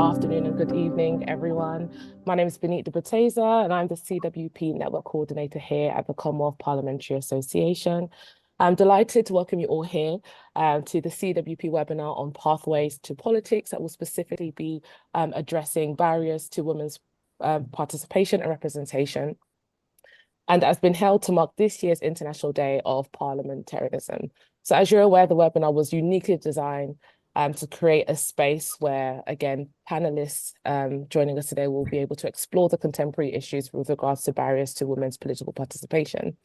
Afternoon and good evening, everyone. My name is Benita Buteza, and I'm the CWP Network Coordinator here at the Commonwealth Parliamentary Association. I'm delighted to welcome you all here to the CWP webinar on pathways to politics that will specifically be addressing barriers to women's participation and representation, and has been held to mark this year's International Day of Parliamentarianism. So as you're aware, the webinar was uniquely designed to create a space where, again, panelists joining us today will be able to explore the contemporary issues with regards to barriers to women's political participation.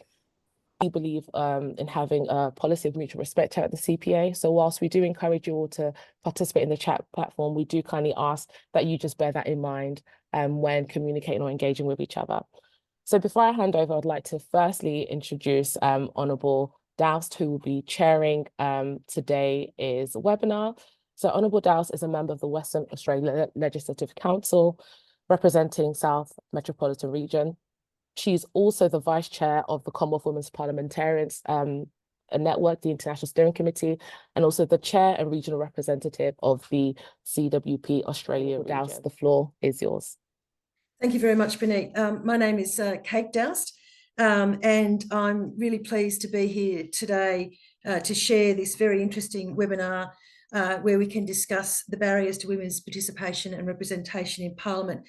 We believe in having a policy of mutual respect here at the CPA. So whilst we do encourage you all to participate in the chat platform, we do kindly ask that you just bear that in mind when communicating or engaging with each other. So before I hand over, I'd like to firstly introduce Honourable Doust, who will be chairing today's webinar. So Honourable Doust is a member of the Western Australia Legislative Council, representing South Metropolitan Region. She's also the Vice Chair of the Commonwealth Women Parliamentarians network, the International Steering Committee, and also the Chair and Regional Representative of the CWP Australia region. Doust, the floor is yours. Thank you very much, Benita. My name is Haque Doust. And I'm really pleased to be here today to share this very interesting webinar where we can discuss the barriers to women's participation and representation in Parliament.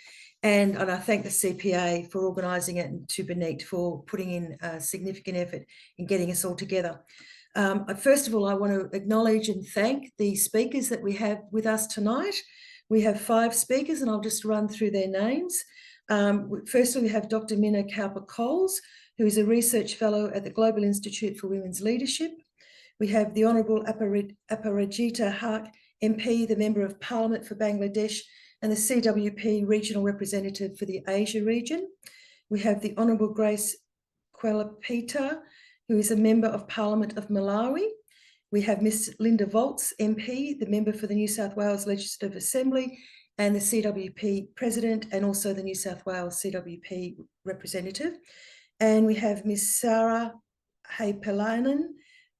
And I thank the CPA for organising it, and to Benita for putting in significant effort in getting us all together. First of all, I want to acknowledge and thank the speakers that we have with us tonight. We have 5 speakers, and I'll just run through their names. Firstly, we have Dr. Minna Cowper-Coles, who is a research fellow at the Global Institute for Women's Leadership. We have the Honourable Aparajita Haque, MP, the Member of Parliament for Bangladesh and the CWP Regional Representative for the Asia region. We have the Honourable Grace Kwelepeta, who is a Member of Parliament of Malawi. We have Ms. Linda Volz, MP, the Member for the New South Wales Legislative Assembly and the CWP President, and also the New South Wales CWP Representative. And we have Ms. Sarah Haipelainen,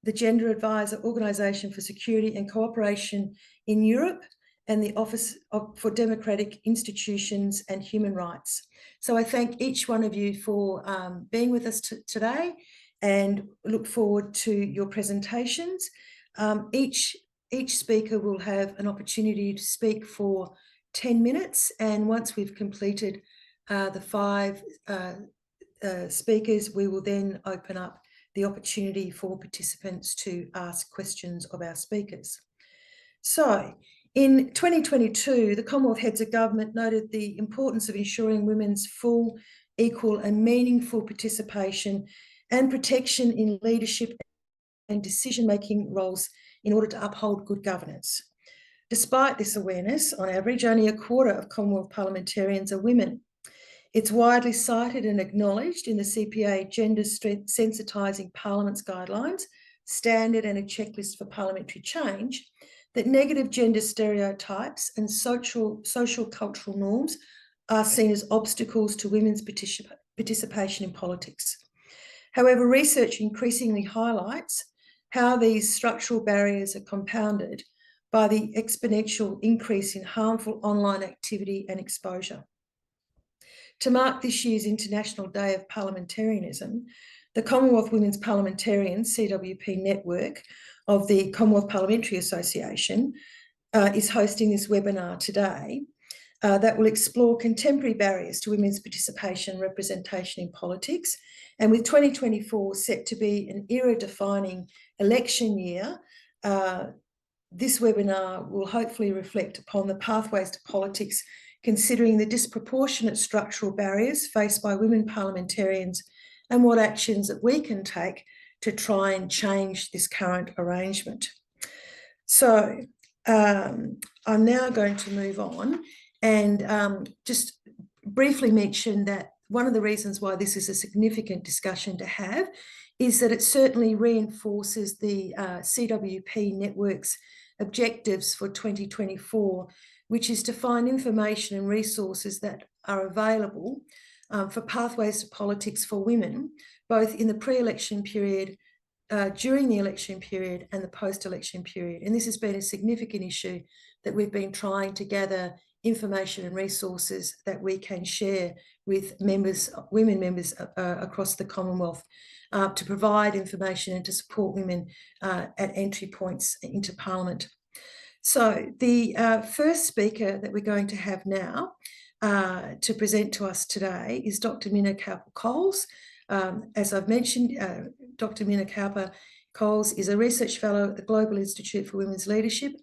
the Gender Advisor Organisation for Security and Cooperation in Europe and the Office for Democratic Institutions and Human Rights. So I thank each one of you for being with us today and look forward to your presentations. Each speaker will have an opportunity to speak for 10 minutes, and once we've completed the 5 speakers, we will then open up the opportunity for participants to ask questions of our speakers. So, in 2022, the Commonwealth Heads of Government noted the importance of ensuring women's full, equal and meaningful participation and protection in leadership and decision-making roles in order to uphold good governance. Despite this awareness, on average, only a quarter of Commonwealth parliamentarians are women. It's widely cited and acknowledged in the CPA Gender Sensitising Parliaments Guidelines, Standard and a Checklist for Parliamentary Change, that negative gender stereotypes and social cultural norms are seen as obstacles to women's participation in politics. However, research increasingly highlights how these structural barriers are compounded by the exponential increase in harmful online activity and exposure. To mark this year's International Day of Parliamentarianism, the Commonwealth Women Parliamentarians, CWP network of the Commonwealth Parliamentary Association is hosting this webinar today that will explore contemporary barriers to women's participation and representation in politics. And with 2024 set to be an era-defining election year, this webinar will hopefully reflect upon the pathways to politics, considering the disproportionate structural barriers faced by women parliamentarians and what actions that we can take to try and change this current arrangement. So I'm now going to move on and just briefly mention that one of the reasons why this is a significant discussion to have is that it certainly reinforces the CWP network's objectives for 2024, which is to find information and resources that are available for pathways to politics for women, both in the pre-election period, during the election period and the post-election period. And this has been a significant issue that we've been trying to gather information and resources that we can share with members, women members across the Commonwealth to provide information and to support women at entry points into Parliament. So the first speaker that we're going to have now to present to us today is Dr. Minna Cowper-Coles. As I've mentioned, Dr. Minna Cowper-Coles is a research fellow at the Global Institute for Women's Leadership,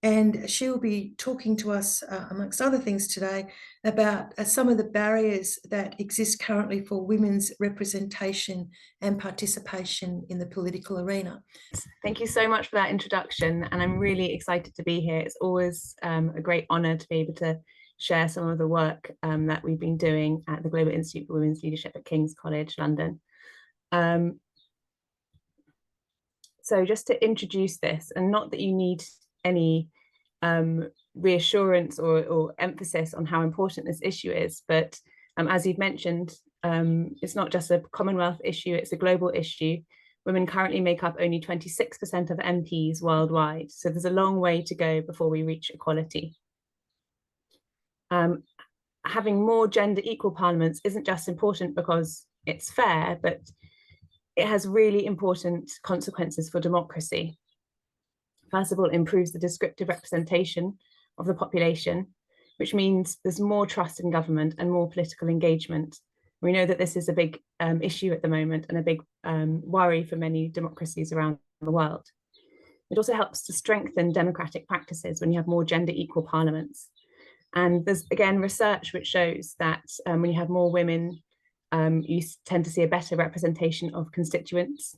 and she'll be talking to us, amongst other things today, about some of the barriers that exist currently for women's representation and participation in the political arena. Thank you so much for that introduction, and I'm really excited to be here. It's always a great honour to be able to share some of the work that we've been doing at the Global Institute for Women's Leadership at King's College London. So just to introduce this, and not that you need any reassurance or emphasis on how important this issue is, but as you've mentioned, it's not just a Commonwealth issue, it's a global issue. Women currently make up only 26% of MPs worldwide, so there's a long way to go before we reach equality. Having more gender equal parliaments isn't just important because it's fair, but it has really important consequences for democracy. First of all, it improves the descriptive representation of the population, which means there's more trust in government and more political engagement. We know that this is a big issue at the moment and a big worry for many democracies around the world. It also helps to strengthen democratic practices when you have more gender equal parliaments. And there's, again, research which shows that when you have more women, you tend to see a better representation of constituents.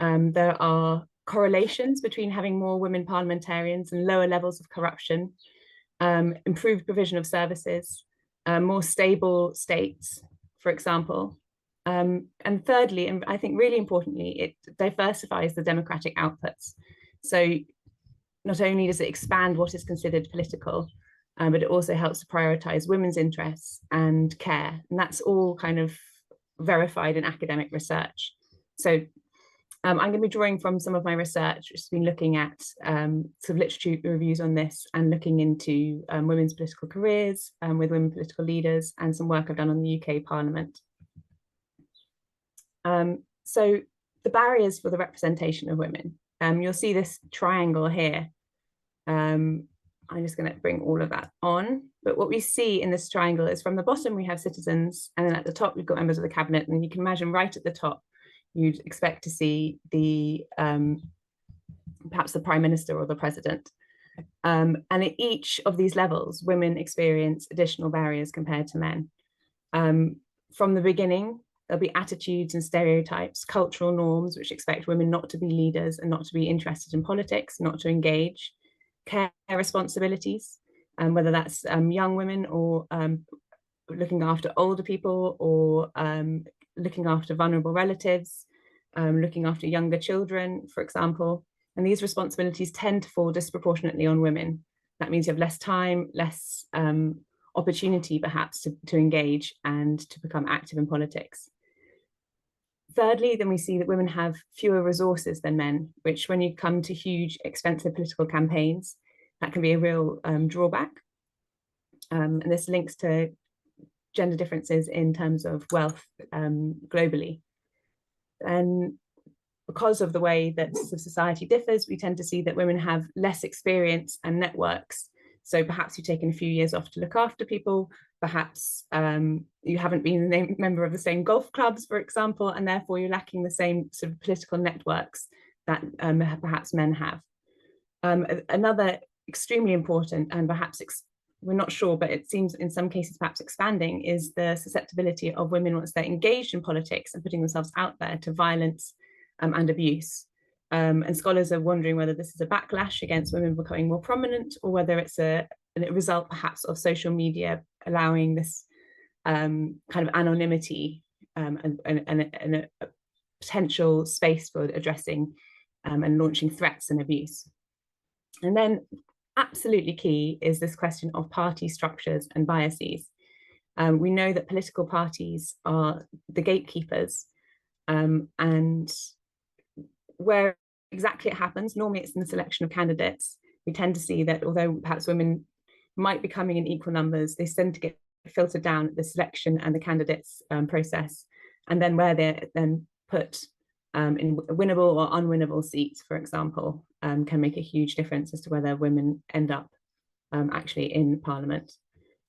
There are correlations between having more women parliamentarians and lower levels of corruption, improved provision of services, more stable states, for example. And thirdly, and I think really importantly, it diversifies the democratic outputs. So not only does it expand what is considered political, but it also helps to prioritise women's interests and care. And that's all kind of verified in academic research. So I'm going to be drawing from some of my research, which has been looking at sort of literature reviews on this and looking into women's political careers with women political leaders, and some work I've done on the UK Parliament. So the barriers for the representation of women. You'll see this triangle here. I'm just going to bring all of that on. But what we see in this triangle is from the bottom, we have citizens, and then at the top, we've got members of the cabinet. And you can imagine right at the top, you'd expect to see the perhaps the Prime Minister or the President. And at each of these levels, women experience additional barriers compared to men. From the beginning, there'll be attitudes and stereotypes, cultural norms, which expect women not to be leaders and not to be interested in politics, not to engage. Care responsibilities, whether that's young women or looking after older people, or looking after vulnerable relatives, looking after younger children, for example. And these responsibilities tend to fall disproportionately on women. That means you have less time, less opportunity perhaps to engage and to become active in politics. Thirdly, then we see that women have fewer resources than men, which when you come to huge, expensive political campaigns, that can be a real drawback. And this links to gender differences in terms of wealth globally. And because of the way that society differs, we tend to see that women have less experience and networks. So perhaps you've taken a few years off to look after people, perhaps you haven't been a member of the same golf clubs, for example, and therefore you're lacking the same sort of political networks that perhaps men have. Another extremely important, and perhaps we're not sure, but it seems in some cases perhaps expanding, is the susceptibility of women once they're engaged in politics and putting themselves out there to violence and abuse. And scholars are wondering whether this is a backlash against women becoming more prominent, or whether it's a result perhaps of social media allowing this kind of anonymity and a potential space for addressing and launching threats and abuse. And then absolutely key is this question of party structures and biases. We know that political parties are the gatekeepers, and where exactly it happens, normally it's in the selection of candidates. We tend to see that although perhaps women might be coming in equal numbers, they tend to get filtered down at the selection and the candidates process, and then where they're then put in winnable or unwinnable seats, for example, can make a huge difference as to whether women end up actually in Parliament.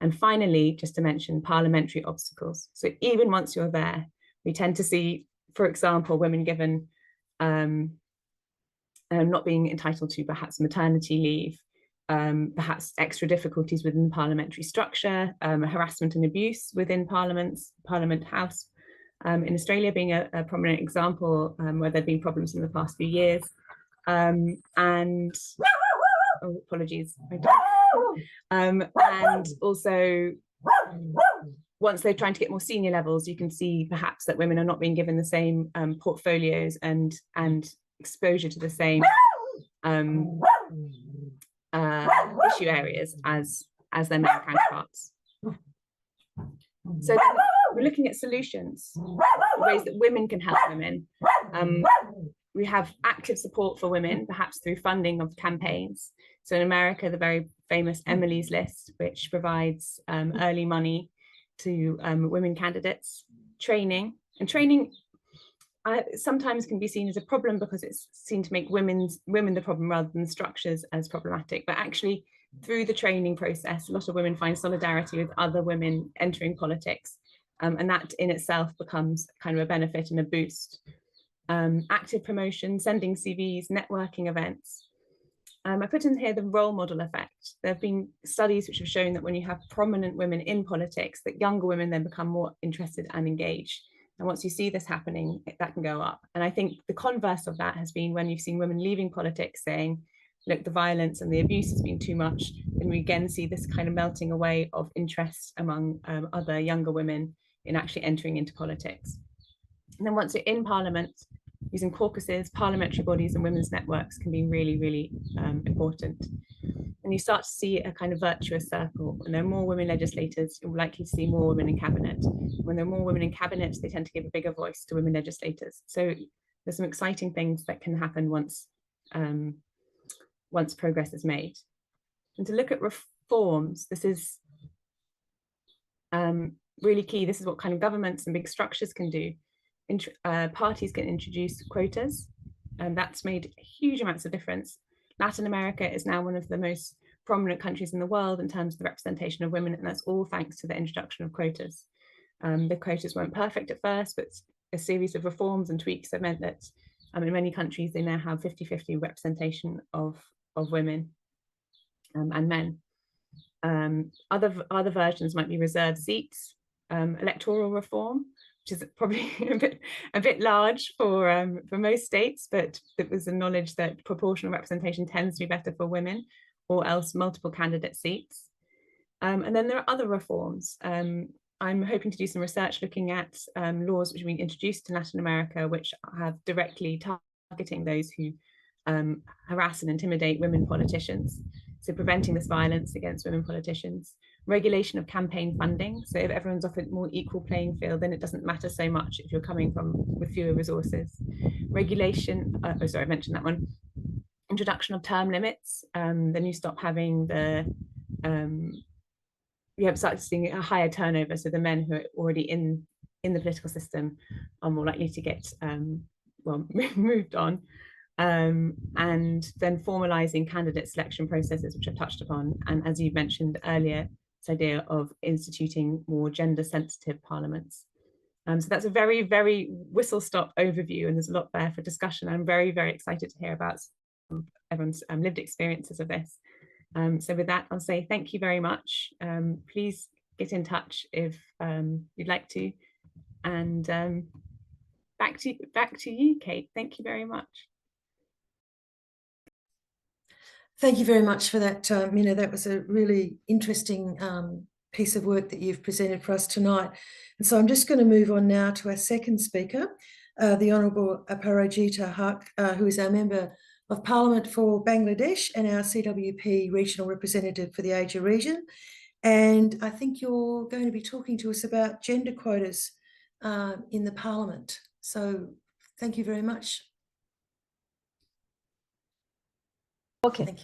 And finally, just to mention parliamentary obstacles. So even once you're there, we tend to see, for example, women given not being entitled to perhaps maternity leave, perhaps extra difficulties within parliamentary structure, harassment and abuse within Parliament House. In Australia being a prominent example where there have been problems in the past few years. And oh, apologies. And also, once they're trying to get more senior levels, you can see perhaps that women are not being given the same portfolios and exposure to the same issue areas as their male counterparts. So then we're looking at solutions, ways that women can help women. We have active support for women, perhaps through funding of campaigns. So in America, the very famous Emily's List, which provides early money to women candidates, training. And training sometimes can be seen as a problem because it's seen to make women the problem rather than structures as problematic. But actually, through the training process, a lot of women find solidarity with other women entering politics. And that in itself becomes kind of a benefit and a boost. Active promotion, sending CVs, networking events. I put in here the role model effect. There have been studies which have shown that when you have prominent women in politics, that younger women then become more interested and engaged. And once you see this happening, that can go up. And I think the converse of that has been when you've seen women leaving politics saying, look, the violence and the abuse has been too much, then we again see this kind of melting away of interest among other younger women in actually entering into politics. And then once you're in Parliament, using caucuses, parliamentary bodies and women's networks can be really, really important. And you start to see a kind of virtuous circle. When there are more women legislators, you're likely to see more women in cabinet. When there are more women in cabinet, they tend to give a bigger voice to women legislators. So there's some exciting things that can happen once progress is made. And to look at reforms, this is really key. This is what kind of governments and big structures can do. Parties can introduce quotas, and that's made huge amounts of difference. Latin America is now one of the most prominent countries in the world in terms of the representation of women, and that's all thanks to the introduction of quotas. The quotas weren't perfect at first, but a series of reforms and tweaks have meant that in many countries they now have 50-50 representation of women and men. Other versions might be reserved seats, electoral reform, which is probably a bit large for most states, but it was the knowledge that proportional representation tends to be better for women, or else multiple candidate seats. And then there are other reforms. I'm hoping to do some research looking at laws which have been introduced in Latin America, which have directly targeting those who harass and intimidate women politicians. So preventing this violence against women politicians. Regulation of campaign funding. So if everyone's offered more equal playing field, then it doesn't matter so much if you're coming from with fewer resources. Regulation, oh sorry, I mentioned that one. Introduction of term limits. Then you stop having the, you have started seeing a higher turnover. So the men who are already in the political system are more likely to get, well, moved on. And then formalizing candidate selection processes, which I've touched upon. And as you mentioned earlier, this idea of instituting more gender sensitive parliaments. So that's a very, very whistle-stop overview, and there's a lot there for discussion. I'm very, very excited to hear about everyone's lived experiences of this. So with that, I'll say thank you very much. Please get in touch if you'd like to. And back to you, Kate. Thank you very much. Thank you very much for that, Minna. That was a really interesting piece of work that you've presented for us tonight. And so I'm just going to move on now to our second speaker, the Honourable Aparajita Haque, who is our Member of Parliament for Bangladesh and our CWP Regional Representative for the Asia region. And I think you're going to be talking to us about gender quotas in the Parliament. So thank you very much. Okay.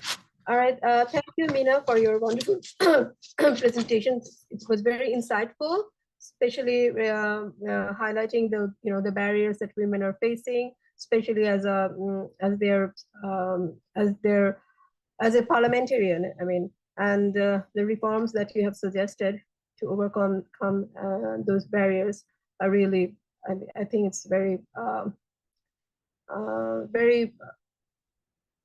All right. Thank you, Meena, for your wonderful presentation. It was very insightful, especially highlighting the barriers that women are facing, especially as a parliamentarian. I mean, and the reforms that you have suggested to overcome those barriers are really, I think it's very very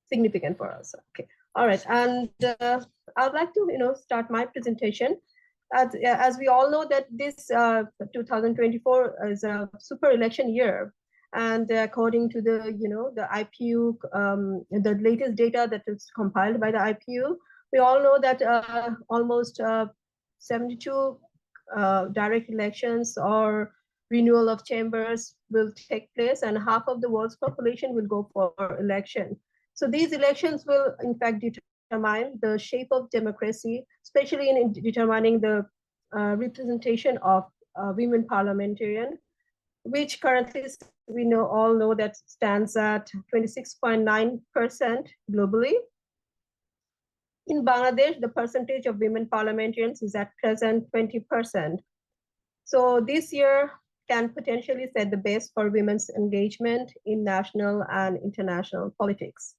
significant for us. Okay, all right, and I'd like to start my presentation. As we all know that this 2024 is a super election year, and according to the the IPU, the latest data that is compiled by the IPU, we all know that almost 72 direct elections or renewal of chambers will take place, and half of the world's population will go for election. So these elections will, in fact, determine the shape of democracy, especially in determining the representation of women parliamentarians, which currently we all know that stands at 26.9% globally. In Bangladesh, the percentage of women parliamentarians is at present 20%. So this year can potentially set the base for women's engagement in national and international politics.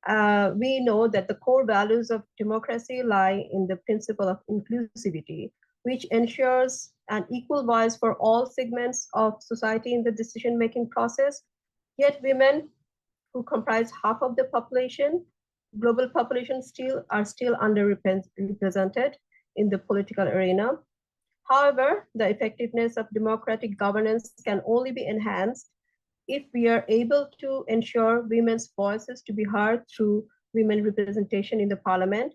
We know that the core values of democracy lie in the principle of inclusivity, which ensures an equal voice for all segments of society in the decision-making process. Yet women, who comprise half of the population, global population, are still underrepresented in the political arena. However, the effectiveness of democratic governance can only be enhanced if we are able to ensure women's voices to be heard through women representation in the parliament,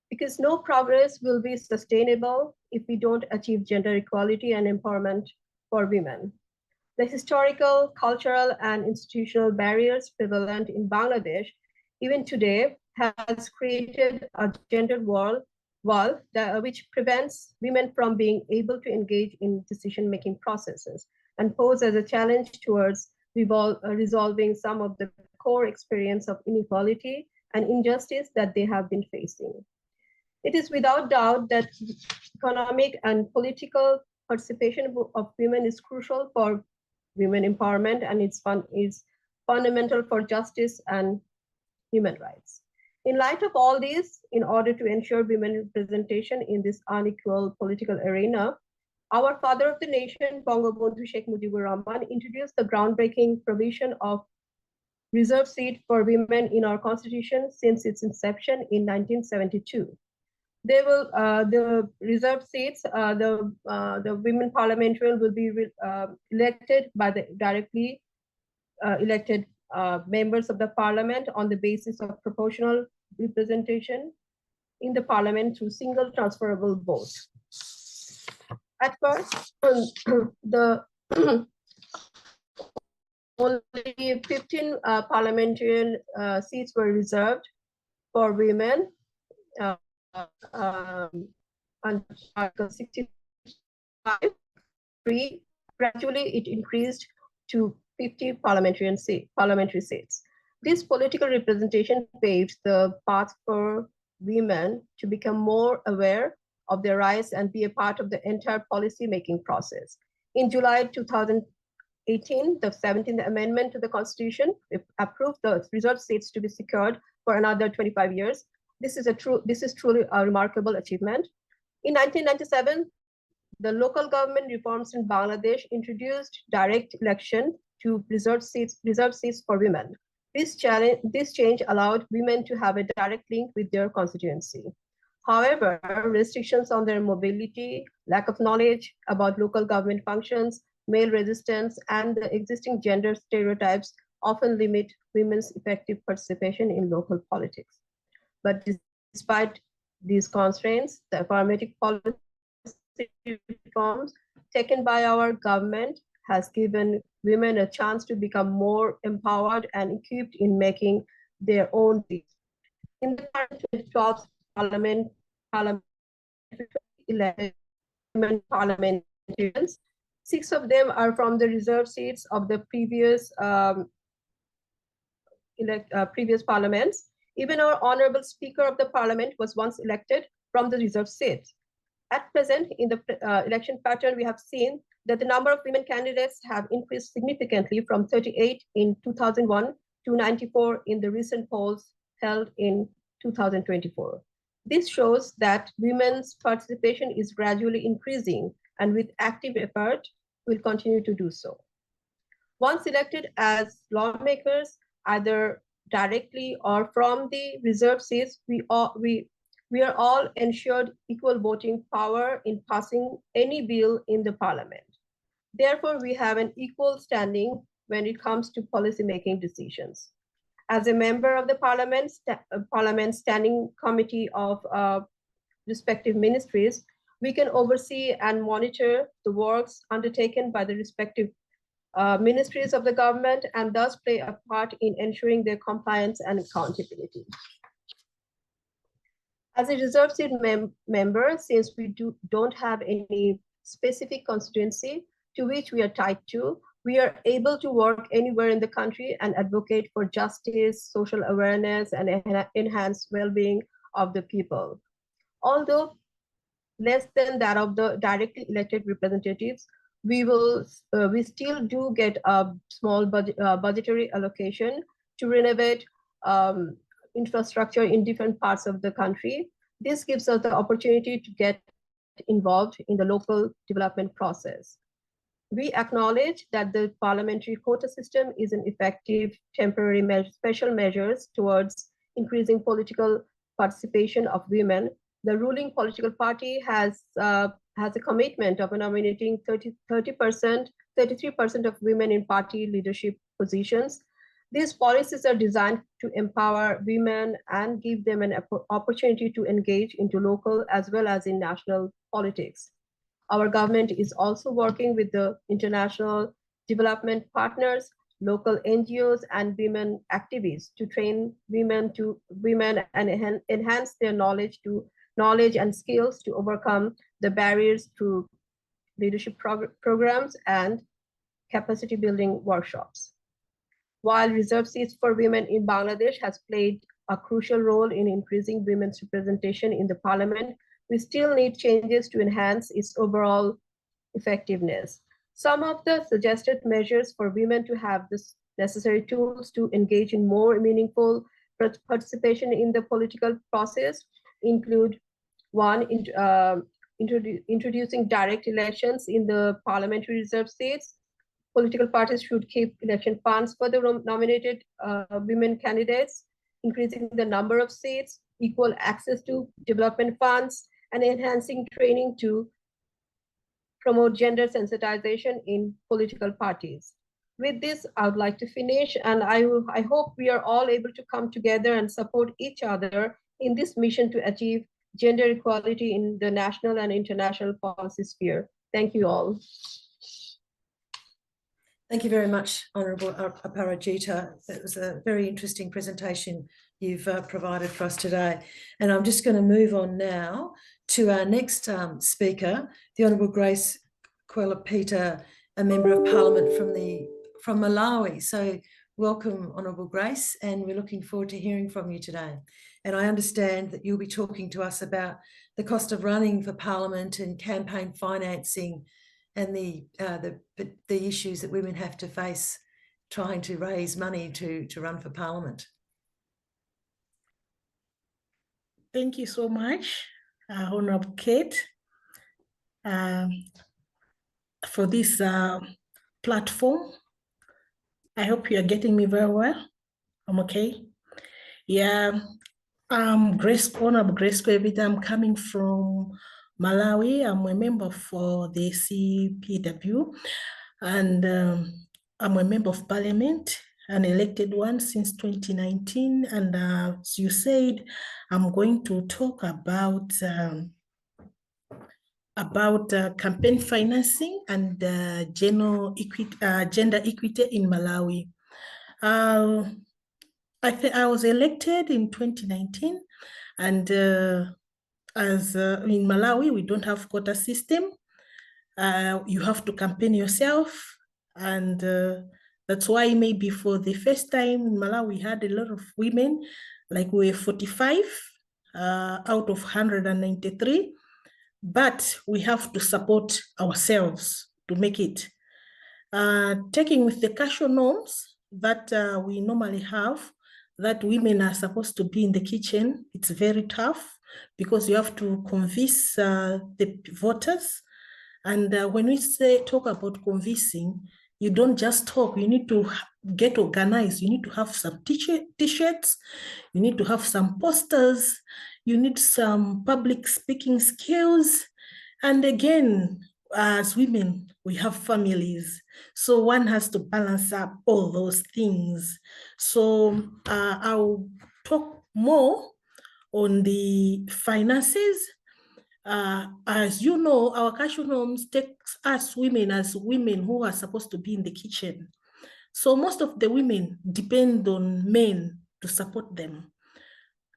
because no progress will be sustainable if we don't achieve gender equality and empowerment for women. The historical, cultural, and institutional barriers prevalent in Bangladesh, even today, has created a gendered wall which prevents women from being able to engage in decision-making processes and pose as a challenge towards resolving some of the core experience of inequality and injustice that they have been facing. It is without doubt that economic and political participation of women is crucial for women empowerment, and is fundamental for justice and human rights. In light of all these, in order to ensure women representation in this unequal political arena, our father of the nation, Bangabandhu Sheikh Mujibur Rahman, introduced the groundbreaking provision of reserved seat for women in our constitution since its inception in 1972. They will the reserved seats, the women parliamentarians will be elected by the directly elected members of the parliament on the basis of proportional representation in the parliament through single transferable vote. At first, the only 15 parliamentarian seats were reserved for women under Article 65. Gradually, it increased to 50 parliamentary seats. This political representation paved the path for women to become more aware of their rights and be a part of the entire policy-making process. In July 2018, the 17th Amendment to the Constitution approved the reserved seats to be secured for another 25 years. This is truly a remarkable achievement. In 1997, the local government reforms in Bangladesh introduced direct election to reserved seats for women. This change allowed women to have a direct link with their constituency. However, restrictions on their mobility, lack of knowledge about local government functions, male resistance, and the existing gender stereotypes often limit women's effective participation in local politics. But despite these constraints, the affirmative policy reforms taken by our government has given women a chance to become more empowered and equipped in making their own decisions. In the current 2012 Parliament elected women parliamentarians, 6 of them are from the reserve seats of the previous previous parliaments. Even our honorable Speaker of the Parliament was once elected from the reserve seat. At present, in the election pattern, we have seen that the number of women candidates have increased significantly from 38 in 2001 to 94 in the recent polls held in 2024. This shows that women's participation is gradually increasing, and with active effort, will continue to do so. Once elected as lawmakers, either directly or from the reserve seats, we are all ensured equal voting power in passing any bill in the parliament. Therefore, we have an equal standing when it comes to policy-making decisions. As a member of the Parliament Standing Committee of respective ministries, we can oversee and monitor the works undertaken by the respective ministries of the government and thus play a part in ensuring their compliance and accountability. As a reserve seat member, since we don't have any specific constituency to which we are tied to, we are able to work anywhere in the country and advocate for justice, social awareness, and enhanced well-being of the people. Although less than that of the directly elected representatives, we still do get a small budgetary allocation to renovate infrastructure in different parts of the country. This gives us the opportunity to get involved in the local development process. We acknowledge that the parliamentary quota system is an effective temporary special measures towards increasing political participation of women. The ruling political party has a commitment of nominating 33% of women in party leadership positions. These policies are designed to empower women and give them an opportunity to engage into local as well as in national politics. Our government is also working with the international development partners, local NGOs, and women activists to train women and enhance their knowledge and skills to overcome the barriers through leadership programs and capacity building workshops. While reserve seats for women in Bangladesh has played a crucial role in increasing women's representation in the parliament, we still need changes to enhance its overall effectiveness. Some of the suggested measures for women to have the necessary tools to engage in more meaningful participation in the political process include: one, introducing direct elections in the parliamentary reserve seats. Political parties should keep election funds for the nominated women candidates, increasing the number of seats, equal access to development funds, and enhancing training to promote gender sensitization in political parties. With this, I would like to finish, and I hope we are all able to come together and support each other in this mission to achieve gender equality in the national and international policy sphere. Thank you all. Thank you very much, Honourable Aparajita. That was a very interesting presentation you've provided for us today. And I'm just going to move on now to our next speaker, the Honourable Grace Kwelepeta, a Member of Parliament from Malawi. So welcome, Honourable Grace, and we're looking forward to hearing from you today. And I understand that you'll be talking to us about the cost of running for Parliament and campaign financing and the issues that women have to face trying to raise money to run for Parliament. Thank you so much, Honourable Kate, for this platform. I hope you are getting me very well. I'm okay. Yeah, Honourable Grace Kwelepeta. I'm coming from Malawi. I'm a member for the CPW, and I'm a member of Parliament. an elected one since 2019. And as you said, I'm going to talk about campaign financing and gender equity in Malawi. I was elected in 2019, and as in Malawi, we don't have quota system. You have to campaign yourself, and that's why maybe for the first time in Malawi, we had a lot of women, like we're 45 out of 193, but we have to support ourselves to make it. Taking with the casual norms that we normally have, that women are supposed to be in the kitchen, it's very tough because you have to convince the voters. And when we talk about convincing, you don't just talk, you need to get organized. You need to have some t-shirts, you need to have some posters, you need some public speaking skills. And again, as women, we have families. So one has to balance up all those things. So I'll talk more on the finances. As you know, our casual norms takes us women as women who are supposed to be in the kitchen. So most of the women depend on men to support them.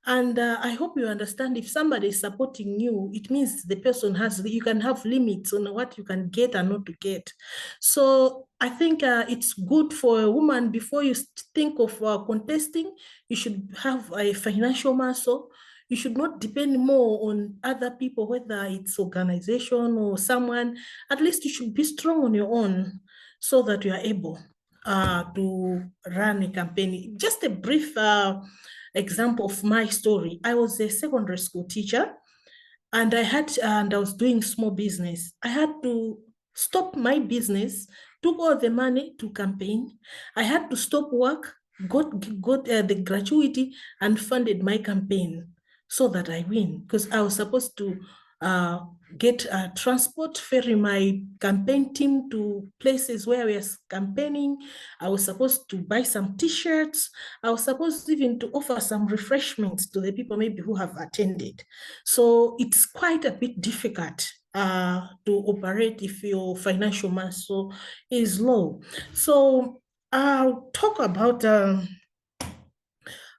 And I hope you understand, if somebody is supporting you, it means the person you can have limits on what you can get and not to get. So I think it's good for a woman, before you think of contesting, you should have a financial muscle. You should not depend more on other people, whether it's organization or someone. At least you should be strong on your own so that you are able to run a campaign. Just a brief example of my story. I was a secondary school teacher, and I was doing small business. I had to stop my business, took all the money to campaign. I had to stop work, got the gratuity, and funded my campaign so that I win, because I was supposed to get transport, ferry my campaign team to places where we are campaigning. I was supposed to buy some t-shirts. I was supposed even to offer some refreshments to the people maybe who have attended. So it's quite a bit difficult to operate if your financial muscle is low. So I'll talk about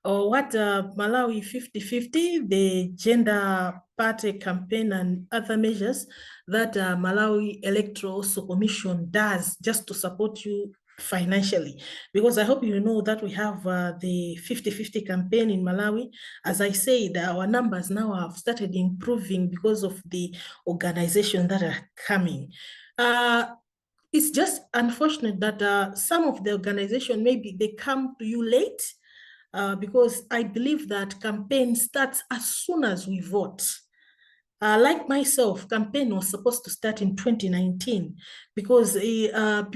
what Malawi 50-50, the gender party campaign and other measures that Malawi Electoral Commission does just to support you financially. Because I hope you know that we have the 50-50 campaign in Malawi. As I said, our numbers now have started improving because of the organization that are coming. It's just unfortunate that some of the organization, maybe they come to you late, because I believe that campaign starts as soon as we vote. Like myself, campaign was supposed to start in 2019 because we are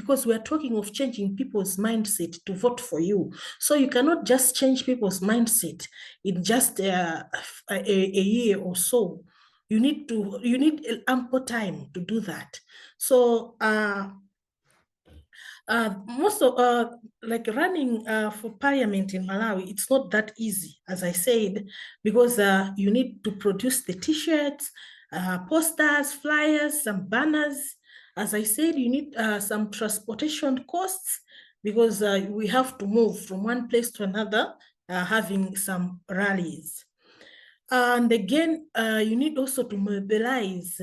talking of changing people's mindset to vote for you. So you cannot just change people's mindset in just a year or so. You need ample time to do that. So most of like running for parliament in Malawi, it's not that easy, as I said, because you need to produce the t-shirts, posters, flyers, some banners. As I said, you need some transportation costs, because we have to move from one place to another, having some rallies. And again, you need also to mobilize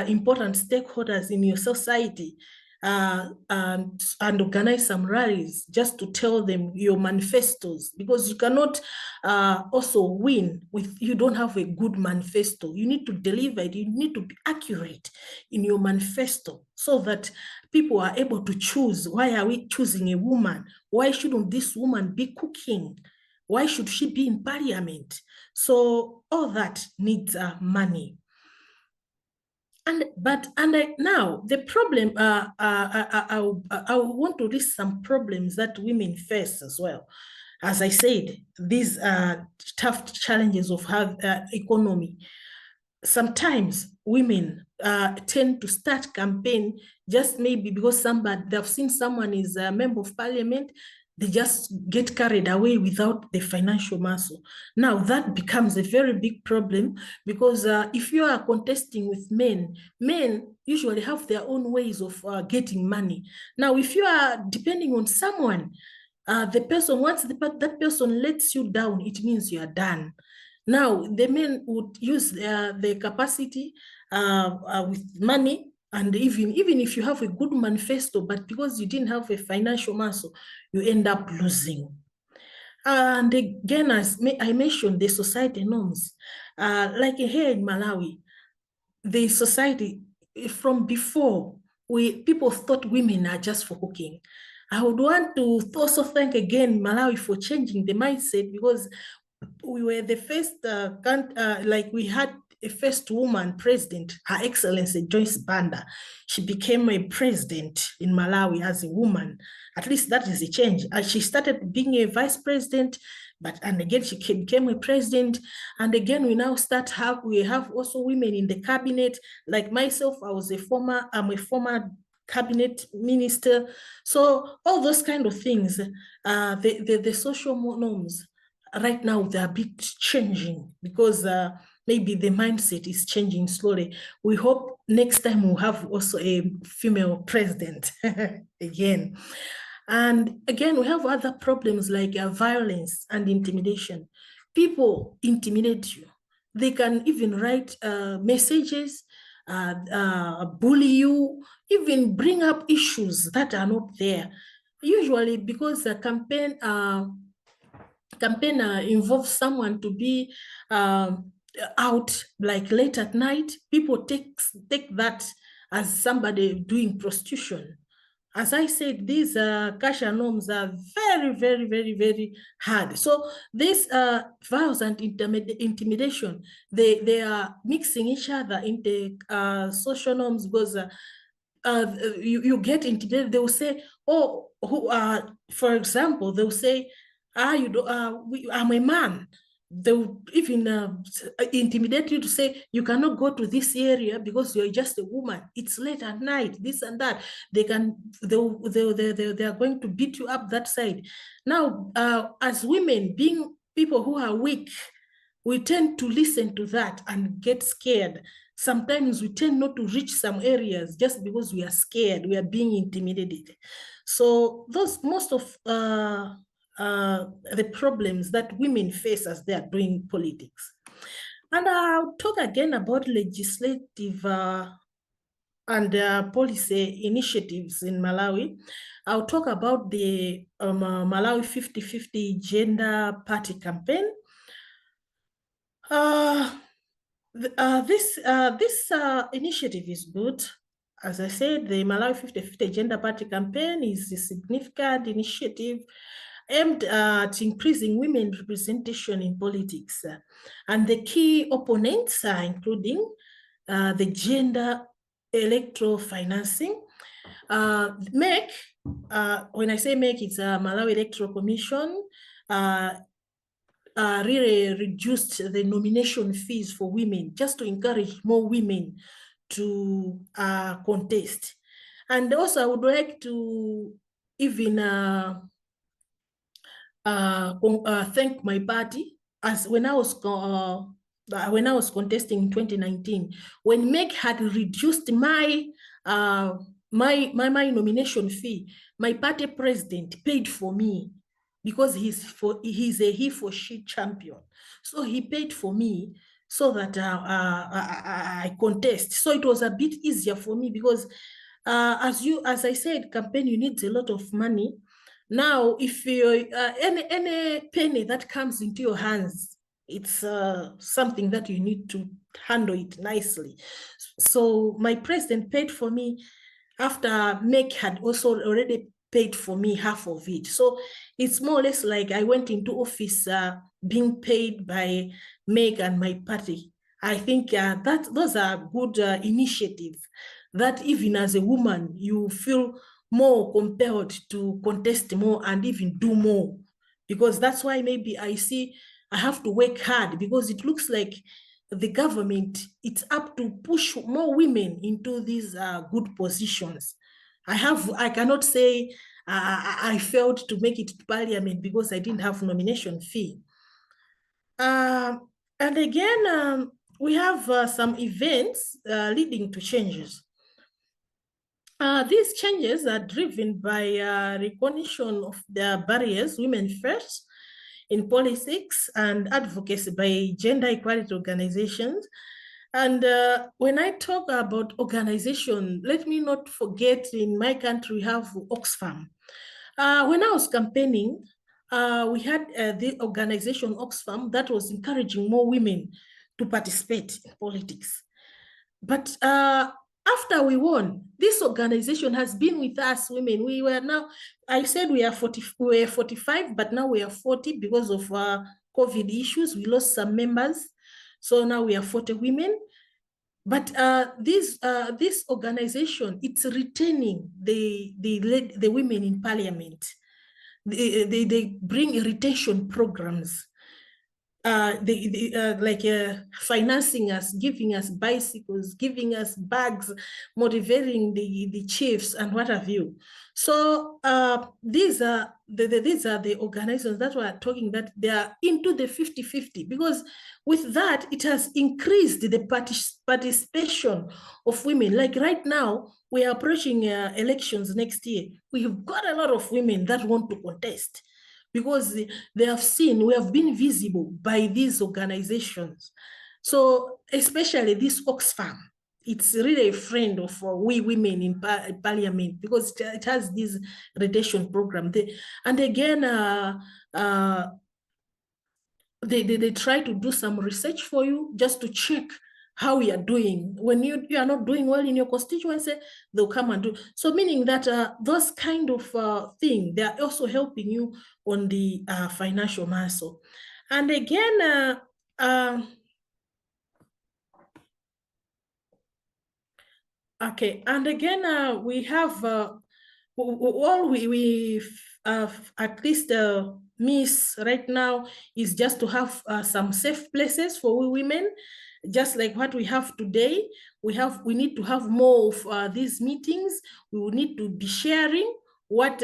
important stakeholders in your society, and organize some rallies just to tell them your manifestos, because you cannot also win if you don't have a good manifesto. You need to deliver it. You need to be accurate in your manifesto so that people are able to choose. Why are we choosing a woman? Why shouldn't this woman be cooking? Why should she be in parliament? So all that needs money. Now the problem, I want to list some problems that women face as well. As I said, these are tough challenges of economy. sometimes women tend to start campaign just maybe because they've seen someone is a member of parliament, they just get carried away without the financial muscle. Now that becomes a very big problem because if you are contesting with men usually have their own ways of getting money. Now, if you are depending on someone, the person, once that person lets you down, it means you are done. Now, the men would use their capacity with money, and even if you have a good manifesto, but because you didn't have a financial muscle, you end up losing. And again, as I mentioned, the society norms. Like here in Malawi, the society from before, people thought women are just for cooking. I would want to also thank again Malawi for changing the mindset, because we were the first, like we had a first woman president, Her Excellency Joyce Banda. She became a president in Malawi as a woman. At least that is a change. She started being a vice president, and again she became a president. And again, we now we have also women in the cabinet. Like myself, I'm a former cabinet minister. So all those kind of things, the social norms right now, they're a bit changing because maybe the mindset is changing slowly. We hope next time we'll have also a female president again. And again, we have other problems like violence and intimidation. People intimidate you. They can even write messages, bully you, even bring up issues that are not there. Usually because the campaign involves someone to be out like late at night, people take that as somebody doing prostitution. As I said, these kasha norms are very, very, very, very hard. So this violence and intimidation, they are mixing each other into social norms, because you get intimidated. They will say, oh, for example, they will say, I'm a man. They will even intimidate you to say, you cannot go to this area because you're just a woman. It's late at night, this and that. They are going to beat you up that side. Now, as women, being people who are weak, we tend to listen to that and get scared. Sometimes we tend not to reach some areas just because we are scared, we are being intimidated. So those most of the problems that women face as they are doing politics. And I'll talk again about legislative and policy initiatives in Malawi. I'll talk about the Malawi 50-50 gender party campaign. This initiative is good. As I said, the Malawi 50-50 gender party campaign is a significant initiative aimed at increasing women representation in politics. And the key opponents are including the gender electoral financing. MEC, when I say MEC, it's Malawi Electoral Commission, really reduced the nomination fees for women just to encourage more women to contest. And also I would like to even thank my party, as when I was contesting in 2019, when MEC had reduced my nomination fee, my party president paid for me, because he's a he for she champion. So he paid for me so that I contest. So it was a bit easier for me, because as I said, campaign, you need a lot of money. Now, if you any penny that comes into your hands, it's something that you need to handle it nicely. So my president paid for me after MEC had also already paid for me half of it. So it's more or less like I went into office being paid by MEC and my party. I think that those are good initiatives that even as a woman, you feel more compelled to contest more and even do more, because that's why maybe I see I have to work hard, because it looks like the government, it's up to push more women into these good positions. I cannot say I failed to make it to Parliament because I didn't have nomination fee. And again, we have some events leading to changes. These changes are driven by recognition of the barriers, women first, in politics and advocacy by gender equality organizations. And when I talk about organization, let me not forget in my country, we have Oxfam. When I was campaigning, we had the organization Oxfam that was encouraging more women to participate in politics. But after we won, this organization has been with us women. We were now, I said we were 45, but now we are 40 because of COVID issues. We lost some members. So now we are 40 women. But this organization, it's retaining the women in Parliament. They bring retention programs. Financing us, giving us bicycles, giving us bags, motivating the chiefs and what have you. So these are the organizations that we're talking that they are into the 50-50, because with that, it has increased the participation of women. Like right now, we are approaching elections next year. We have got a lot of women that want to contest, because they have seen, we have been visible by these organizations. So especially this Oxfam, it's really a friend of we women in Parliament, because it has this retention program. And again, they try to do some research for you just to check how you are doing. When you are not doing well in your constituency, they'll come and do. So meaning that those kind of things, they are also helping you on the financial muscle. And again, okay, and again, we have all we at least miss right now is just to have some safe places for we women, just like what we have today. We need to have more of these meetings. We will need to be sharing what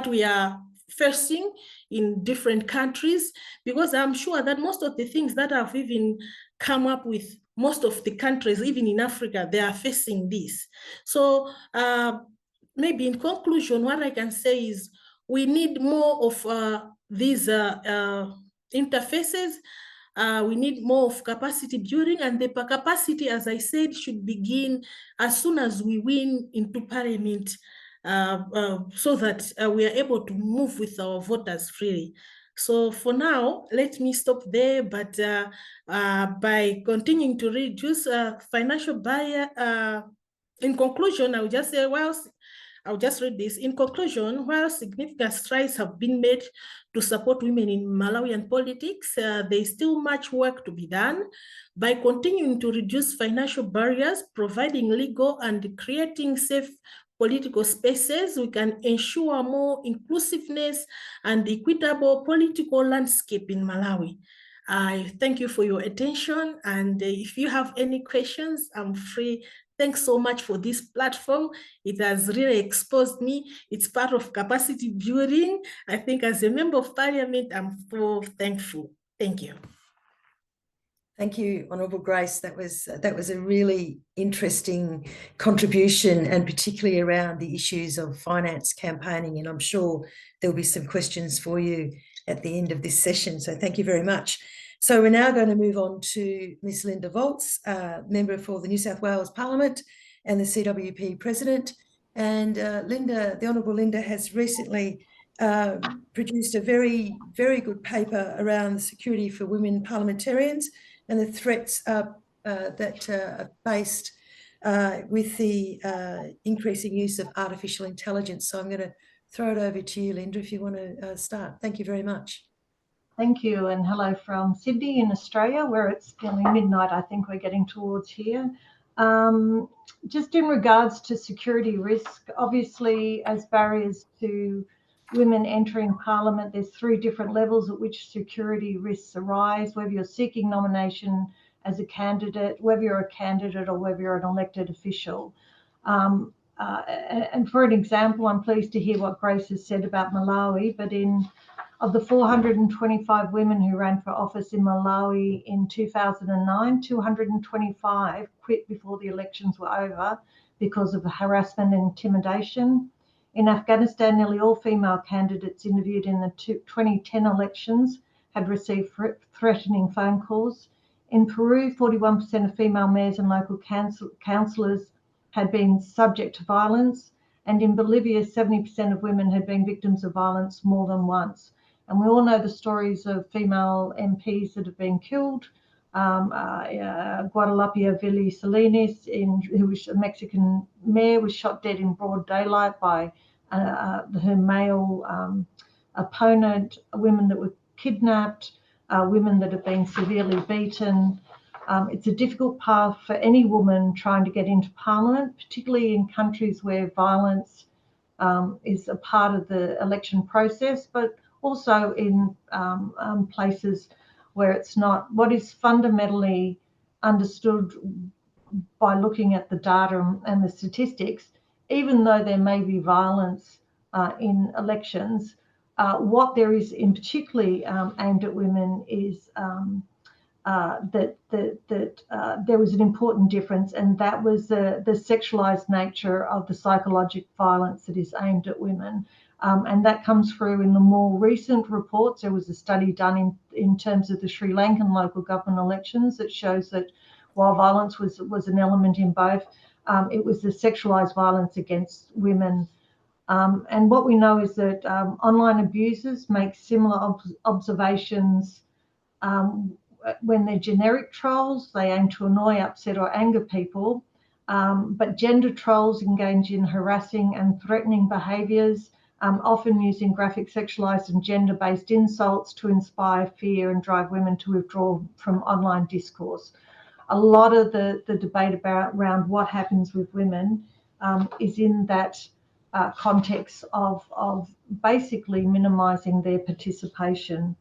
we are facing in different countries, because I'm sure that most of the things that I've even come up with, most of the countries, even in Africa, they are facing this. So maybe in conclusion, what I can say is we need more of these interfaces. We need more of capacity building, and the capacity, as I said, should begin as soon as we win into Parliament, so that we are able to move with our voters freely. So for now, let me stop there, but by continuing to reduce financial barrier, in conclusion, I would just say, well, I'll just read this. In conclusion, while significant strides have been made to support women in Malawian politics, there is still much work to be done. By continuing to reduce financial barriers, providing legal and creating safe political spaces, we can ensure more inclusiveness and equitable political landscape in Malawi. I thank you for your attention, and if you have any questions, I'm free. Thanks so much for this platform. It has really exposed me. It's part of capacity building. I think as a member of Parliament, I'm so thankful. Thank you. Thank you, Honourable Grace. That was a really interesting contribution, and particularly around the issues of finance campaigning. And I'm sure there'll be some questions for you at the end of this session. So thank you very much. So we're now going to move on to Ms. Linda Volz, member for the New South Wales Parliament and the CWP President. And Linda, the Honourable Linda, has recently produced a very, very good paper around the security for women parliamentarians and the threats that are faced with the increasing use of artificial intelligence. So I'm going to throw it over to you, Linda, if you want to start. Thank you very much. Thank you, and hello from Sydney in Australia, where it's nearly midnight. I think we're getting towards here. Just in regards to security risk, obviously as barriers to women entering Parliament, there's 3 different levels at which security risks arise, whether you're seeking nomination as a candidate, whether you're a candidate or whether you're an elected official. And for an example, I'm pleased to hear what Grace has said about Malawi, but of the 425 women who ran for office in Malawi in 2009, 225 quit before the elections were over because of harassment and intimidation. In Afghanistan, nearly all female candidates interviewed in the 2010 elections had received threatening phone calls. In Peru, 41% of female mayors and local councillors had been subject to violence. And in Bolivia, 70% of women had been victims of violence more than once. And we all know the stories of female MPs that have been killed. Guadalupe Villa Salinas, who was a Mexican mayor, was shot dead in broad daylight by her male opponent, women that were kidnapped, women that have been severely beaten. It's a difficult path for any woman trying to get into Parliament, particularly in countries where violence is a part of the election process, but also in places where it's not. What is fundamentally understood by looking at the data and the statistics, even though there may be violence in elections, what there is in particularly aimed at women is that there was an important difference, and that was the sexualized nature of the psychological violence that is aimed at women. And that comes through in the more recent reports. There was a study done in terms of the Sri Lankan local government elections that shows that while violence was an element in both, it was the sexualized violence against women. And what we know is that online abusers make similar observations when they're generic trolls. They aim to annoy, upset, or anger people. But gender trolls engage in harassing and threatening behaviours, often using graphic, sexualised and gender-based insults to inspire fear and drive women to withdraw from online discourse. A lot of the debate around what happens with women is in that context of basically minimising their participation.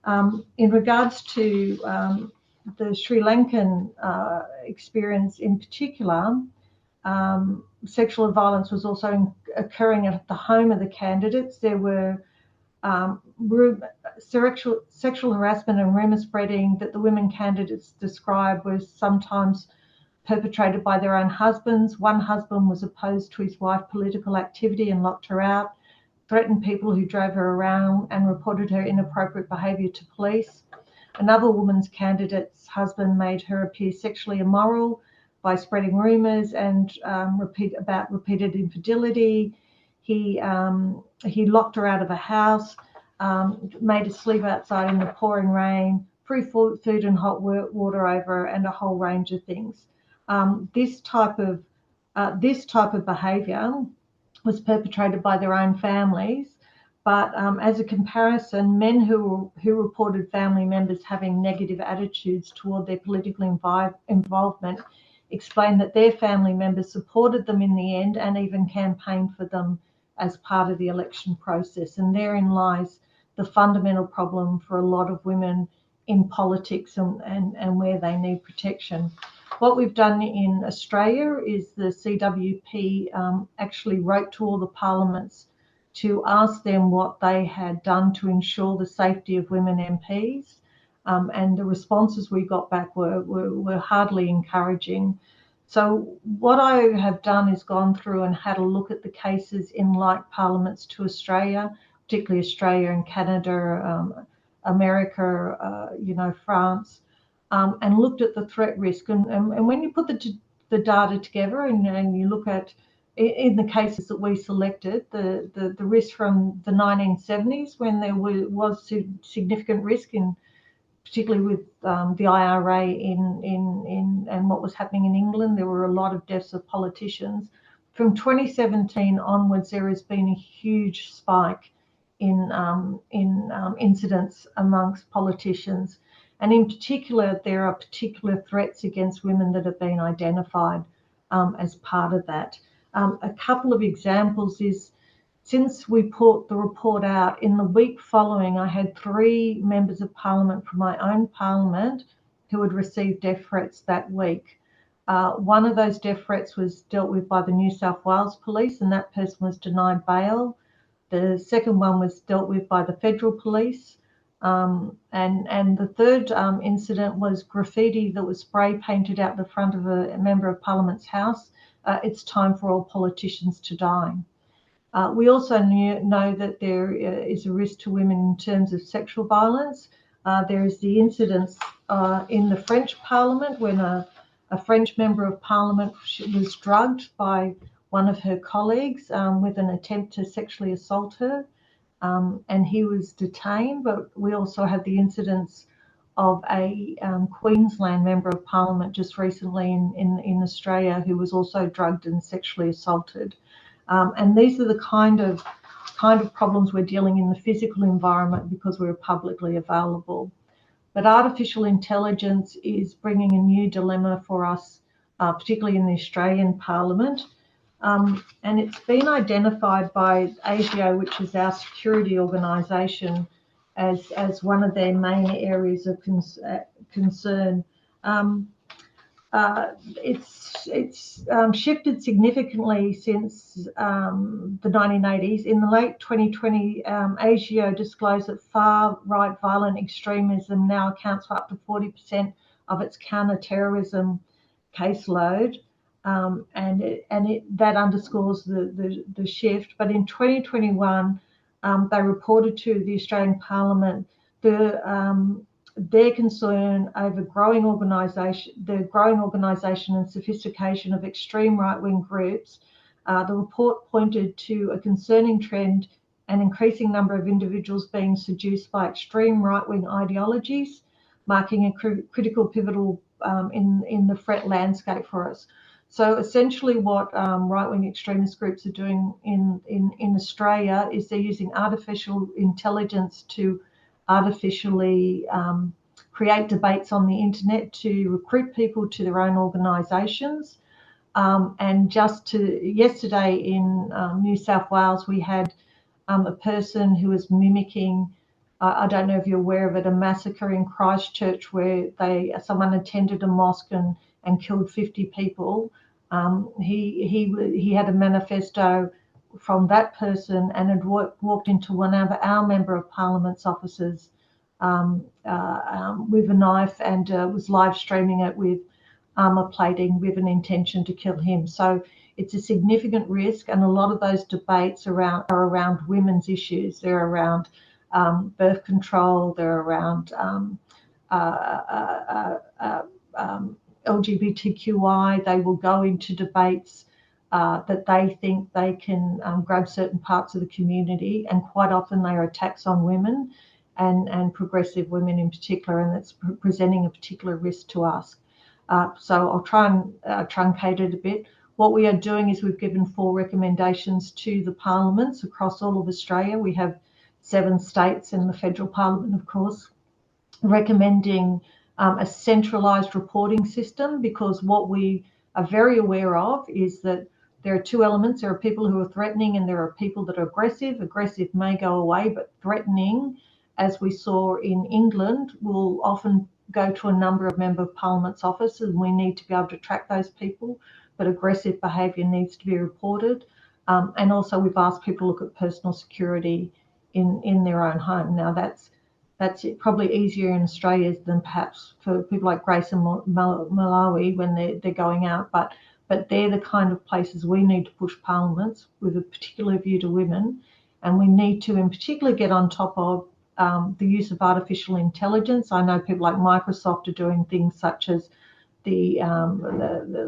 In regards to the Sri Lankan experience in particular, sexual violence was also occurring at the home of the candidates. There were sexual harassment and rumour spreading that the women candidates described was sometimes perpetrated by their own husbands. One husband was opposed to his wife's political activity and locked her out, threatened people who drove her around, and reported her inappropriate behaviour to police. Another woman's candidate's husband made her appear sexually immoral by spreading rumours and repeated infidelity. He locked her out of a house, made her sleep outside in the pouring rain, threw food and hot water over her, and a whole range of things. This type of behaviour was perpetrated by their own families, but as a comparison, men who reported family members having negative attitudes toward their political involvement explained that their family members supported them in the end and even campaigned for them as part of the election process. And therein lies the fundamental problem for a lot of women in politics and where they need protection. What we've done in Australia is the CWP actually wrote to all the parliaments to ask them what they had done to ensure the safety of women MPs. And the responses we got back were hardly encouraging. So what I have done is gone through and had a look at the cases in like parliaments to Australia, particularly Australia and Canada, America, France, and looked at the threat risk. And when you put the data together and you look at, in the cases that we selected, the risk from the 1970s when there was significant risk in, particularly with the IRA and what was happening in England, there were a lot of deaths of politicians. From 2017 onwards, there has been a huge spike in incidents amongst politicians. And in particular, there are particular threats against women that have been identified as part of that. A couple of examples is since we put the report out, in the week following, I had 3 members of Parliament from my own Parliament who had received death threats that week. One of those death threats was dealt with by the New South Wales Police, and that person was denied bail. The second one was dealt with by the Federal Police. And the third incident was graffiti that was spray painted out the front of a Member of Parliament's house. It's time for all politicians to die. We also know that there is a risk to women in terms of sexual violence. There is the incidents in the French Parliament when a French Member of Parliament was drugged by one of her colleagues with an attempt to sexually assault her, and he was detained. But we also had the incidents of a Queensland Member of Parliament just recently in Australia who was also drugged and sexually assaulted. And these are the kind of problems we're dealing in the physical environment because we're publicly available. But artificial intelligence is bringing a new dilemma for us, particularly in the Australian Parliament. And it's been identified by ASIO, which is our security organisation, as one of their main areas of concern. It's shifted significantly since the 1980s. In the late 2020, ASIO disclosed that far-right violent extremism now accounts for up to 40% of its counter-terrorism caseload, that underscores the shift. But in 2021, they reported to the Australian Parliament their concern over the growing organisation and sophistication of extreme right-wing groups. The report pointed to a concerning trend, an increasing number of individuals being seduced by extreme right-wing ideologies, marking a critical pivotal in the threat landscape for us. So essentially what right-wing extremist groups are doing in Australia is they're using artificial intelligence to artificially create debates on the internet to recruit people to their own organisations. And yesterday in New South Wales, we had a person who was mimicking, I don't know if you're aware of it, a massacre in Christchurch where someone attended a mosque and killed 50 people. He had a manifesto from that person and had walked into one of our Member of Parliament's offices with a knife and was live streaming it with armour plating with an intention to kill him. So it's a significant risk, and a lot of those debates are around women's issues. They're around birth control, they're around LGBTQI. They will go into debates that they think they can grab certain parts of the community, and quite often they are attacks on women and progressive women in particular, and it's presenting a particular risk to us. So I'll try and truncate it a bit. What we are doing is we've given 4 recommendations to the parliaments across all of Australia. We have 7 states and the federal parliament, of course, recommending a centralised reporting system, because what we are very aware of is that there are 2 elements. There are people who are threatening and there are people that are aggressive. Aggressive may go away, but threatening, as we saw in England, will often go to a number of Member of Parliament's offices, and we need to be able to track those people. But aggressive behaviour needs to be reported. And also we've asked people to look at personal security in their own home. Now that's probably easier in Australia than perhaps for people like Grace and Malawi when they're going out, but they're the kind of places we need to push parliaments with a particular view to women. And we need to in particular get on top of the use of artificial intelligence. I know people like Microsoft are doing things such as the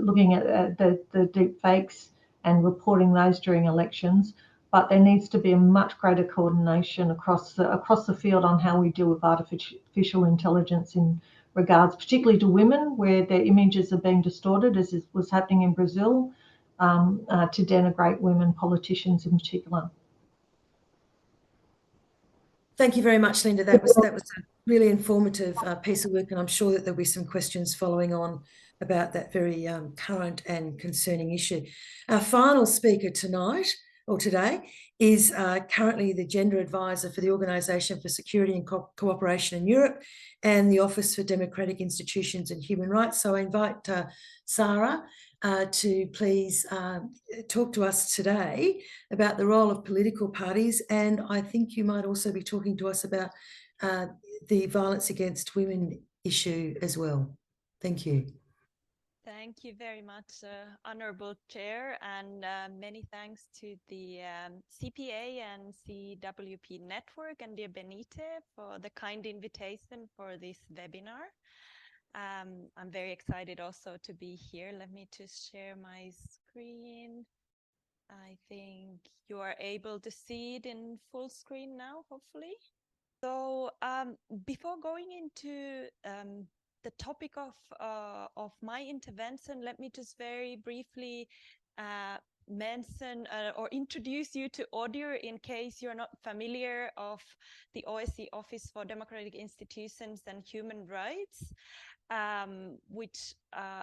looking at the deep fakes and reporting those during elections. But there needs to be a much greater coordination across the field on how we deal with artificial intelligence in regards, particularly to women, where their images are being distorted, as was happening in Brazil, to denigrate women politicians in particular. Thank you very much, Linda. That was a really informative piece of work, and I'm sure that there'll be some questions following on about that very current and concerning issue. Our final speaker tonight, or today, is currently the Gender Advisor for the Organisation for Security and Cooperation in Europe and the Office for Democratic Institutions and Human Rights. So I invite Sarah to please talk to us today about the role of political parties, and I think you might also be talking to us about the violence against women issue as well. Thank you. Thank you very much, Honourable Chair, and many thanks to the CPA and CWP Network and dear Benita for the kind invitation for this webinar. I'm very excited also to be here. Let me just share my screen. I think you are able to see it in full screen now, hopefully. So before going into the topic of my intervention, let me just very briefly mention or introduce you to ODIHR in case you're not familiar of the OSCE Office for Democratic Institutions and Human Rights, which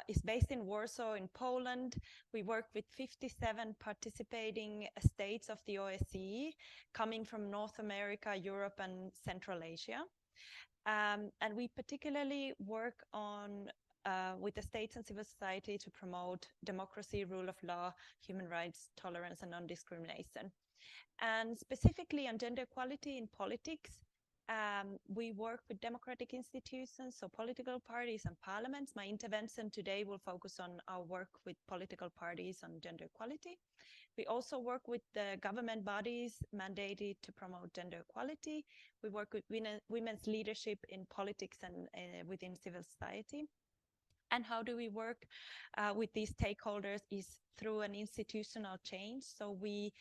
is based in Warsaw in Poland. We work with 57 participating states of the OSCE, coming from North America, Europe, and Central Asia. And we particularly work on with the states and civil society to promote democracy, rule of law, human rights, tolerance, and non-discrimination. And specifically on gender equality in politics, we work with democratic institutions, so political parties and parliaments. My intervention today will focus on our work with political parties on gender equality. We also work with the government bodies mandated to promote gender equality. We work with women's leadership in politics and within civil society. And how do we work with these stakeholders is through an institutional change. So we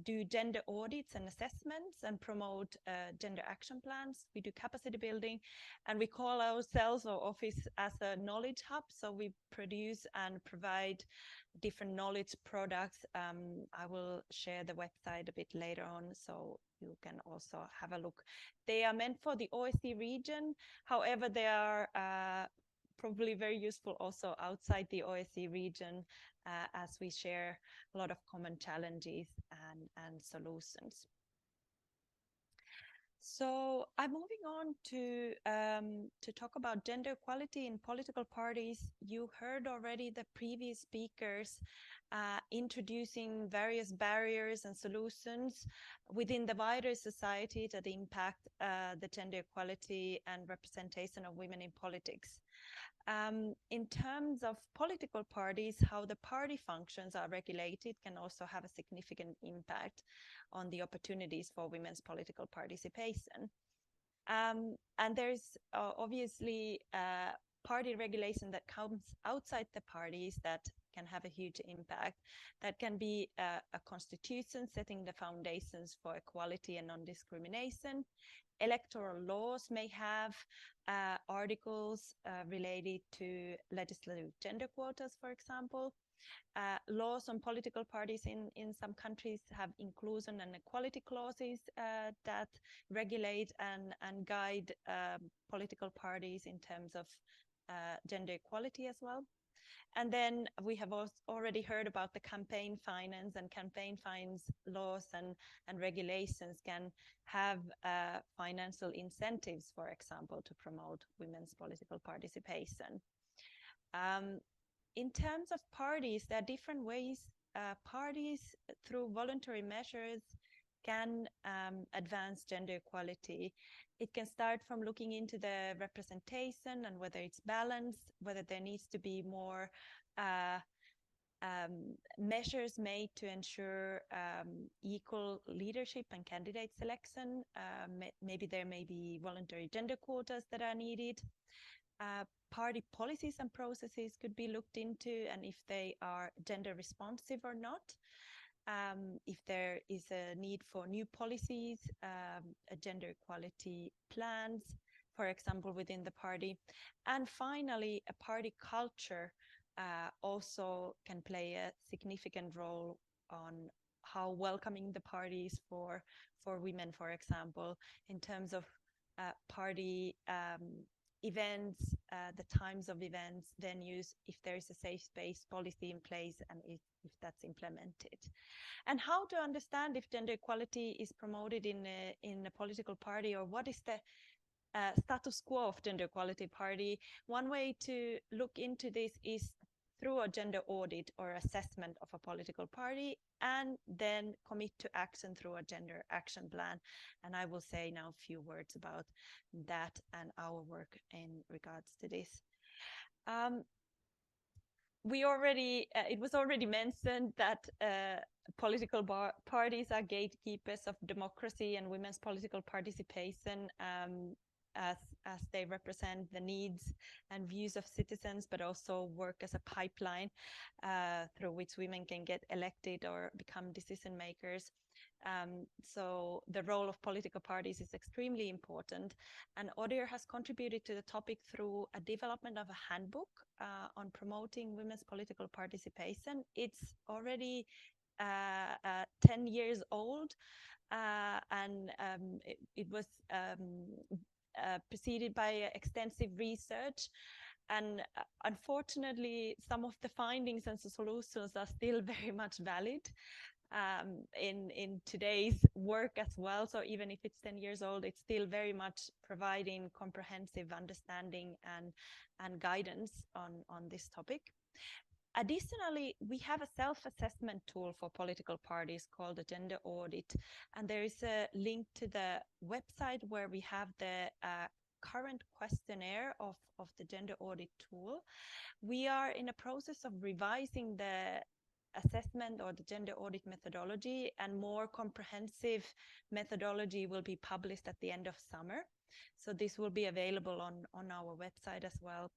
do gender audits and assessments and promote gender action plans. We do capacity building, and we call ourselves, our office, as a knowledge hub. So we produce and provide different knowledge products. I will share the website a bit later on, so you can also have a look. They are meant for the OSCE region. However, they are probably very useful also outside the OSCE region, as we share a lot of common challenges and solutions. So I'm moving on to talk about gender equality in political parties. You heard already the previous speakers introducing various barriers and solutions within the wider society that impact the gender equality and representation of women in politics. In terms of political parties, how the party functions are regulated can also have a significant impact on the opportunities for women's political participation. And there's obviously party regulation that comes outside the parties that can have a huge impact. That can be a constitution setting the foundations for equality and non-discrimination. Electoral laws may have articles related to legislative gender quotas, for example. Laws on political parties in some countries have inclusion and equality clauses that regulate and guide political parties in terms of gender equality as well. And then we have already heard about the campaign finance, and campaign finance laws and regulations can have financial incentives, for example, to promote women's political participation. In terms of parties, there are different ways parties, through voluntary measures, can advance gender equality. It can start from looking into the representation and whether it's balanced, whether there needs to be more measures made to ensure equal leadership and candidate selection. Maybe there may be voluntary gender quotas that are needed. Party policies and processes could be looked into, and if they are gender responsive or not. If there is a need for new policies, gender equality plans, for example, within the party. And finally, a party culture also can play a significant role on how welcoming the parties for women, for example, in terms of party events, the times of events, venues, if there is a safe space policy in place and if that's implemented. And how to understand if gender equality is promoted in a political party, or what is the status quo of gender equality party. One way to look into this is through a gender audit or assessment of a political party, and then commit to action through a gender action plan. And I will say now a few words about that and our work in regards to this. It was already mentioned that political parties are gatekeepers of democracy and women's political participation, as they represent the needs and views of citizens, but also work as a pipeline through which women can get elected or become decision makers. So the role of political parties is extremely important, and ODIHR has contributed to the topic through a development of a handbook on promoting women's political participation. It's already 10 years old, and it was preceded by extensive research. And unfortunately, some of the findings and the solutions are still very much valid in today's work as well. So even if it's 10 years old, it's still very much providing comprehensive understanding and guidance on this topic. Additionally, we have a self-assessment tool for political parties called the Gender Audit, and there is a link to the website where we have the current questionnaire of the Gender Audit tool. We are in a process of revising the assessment or the Gender Audit methodology, and more comprehensive methodology will be published at the end of summer. So this will be available on our website as well,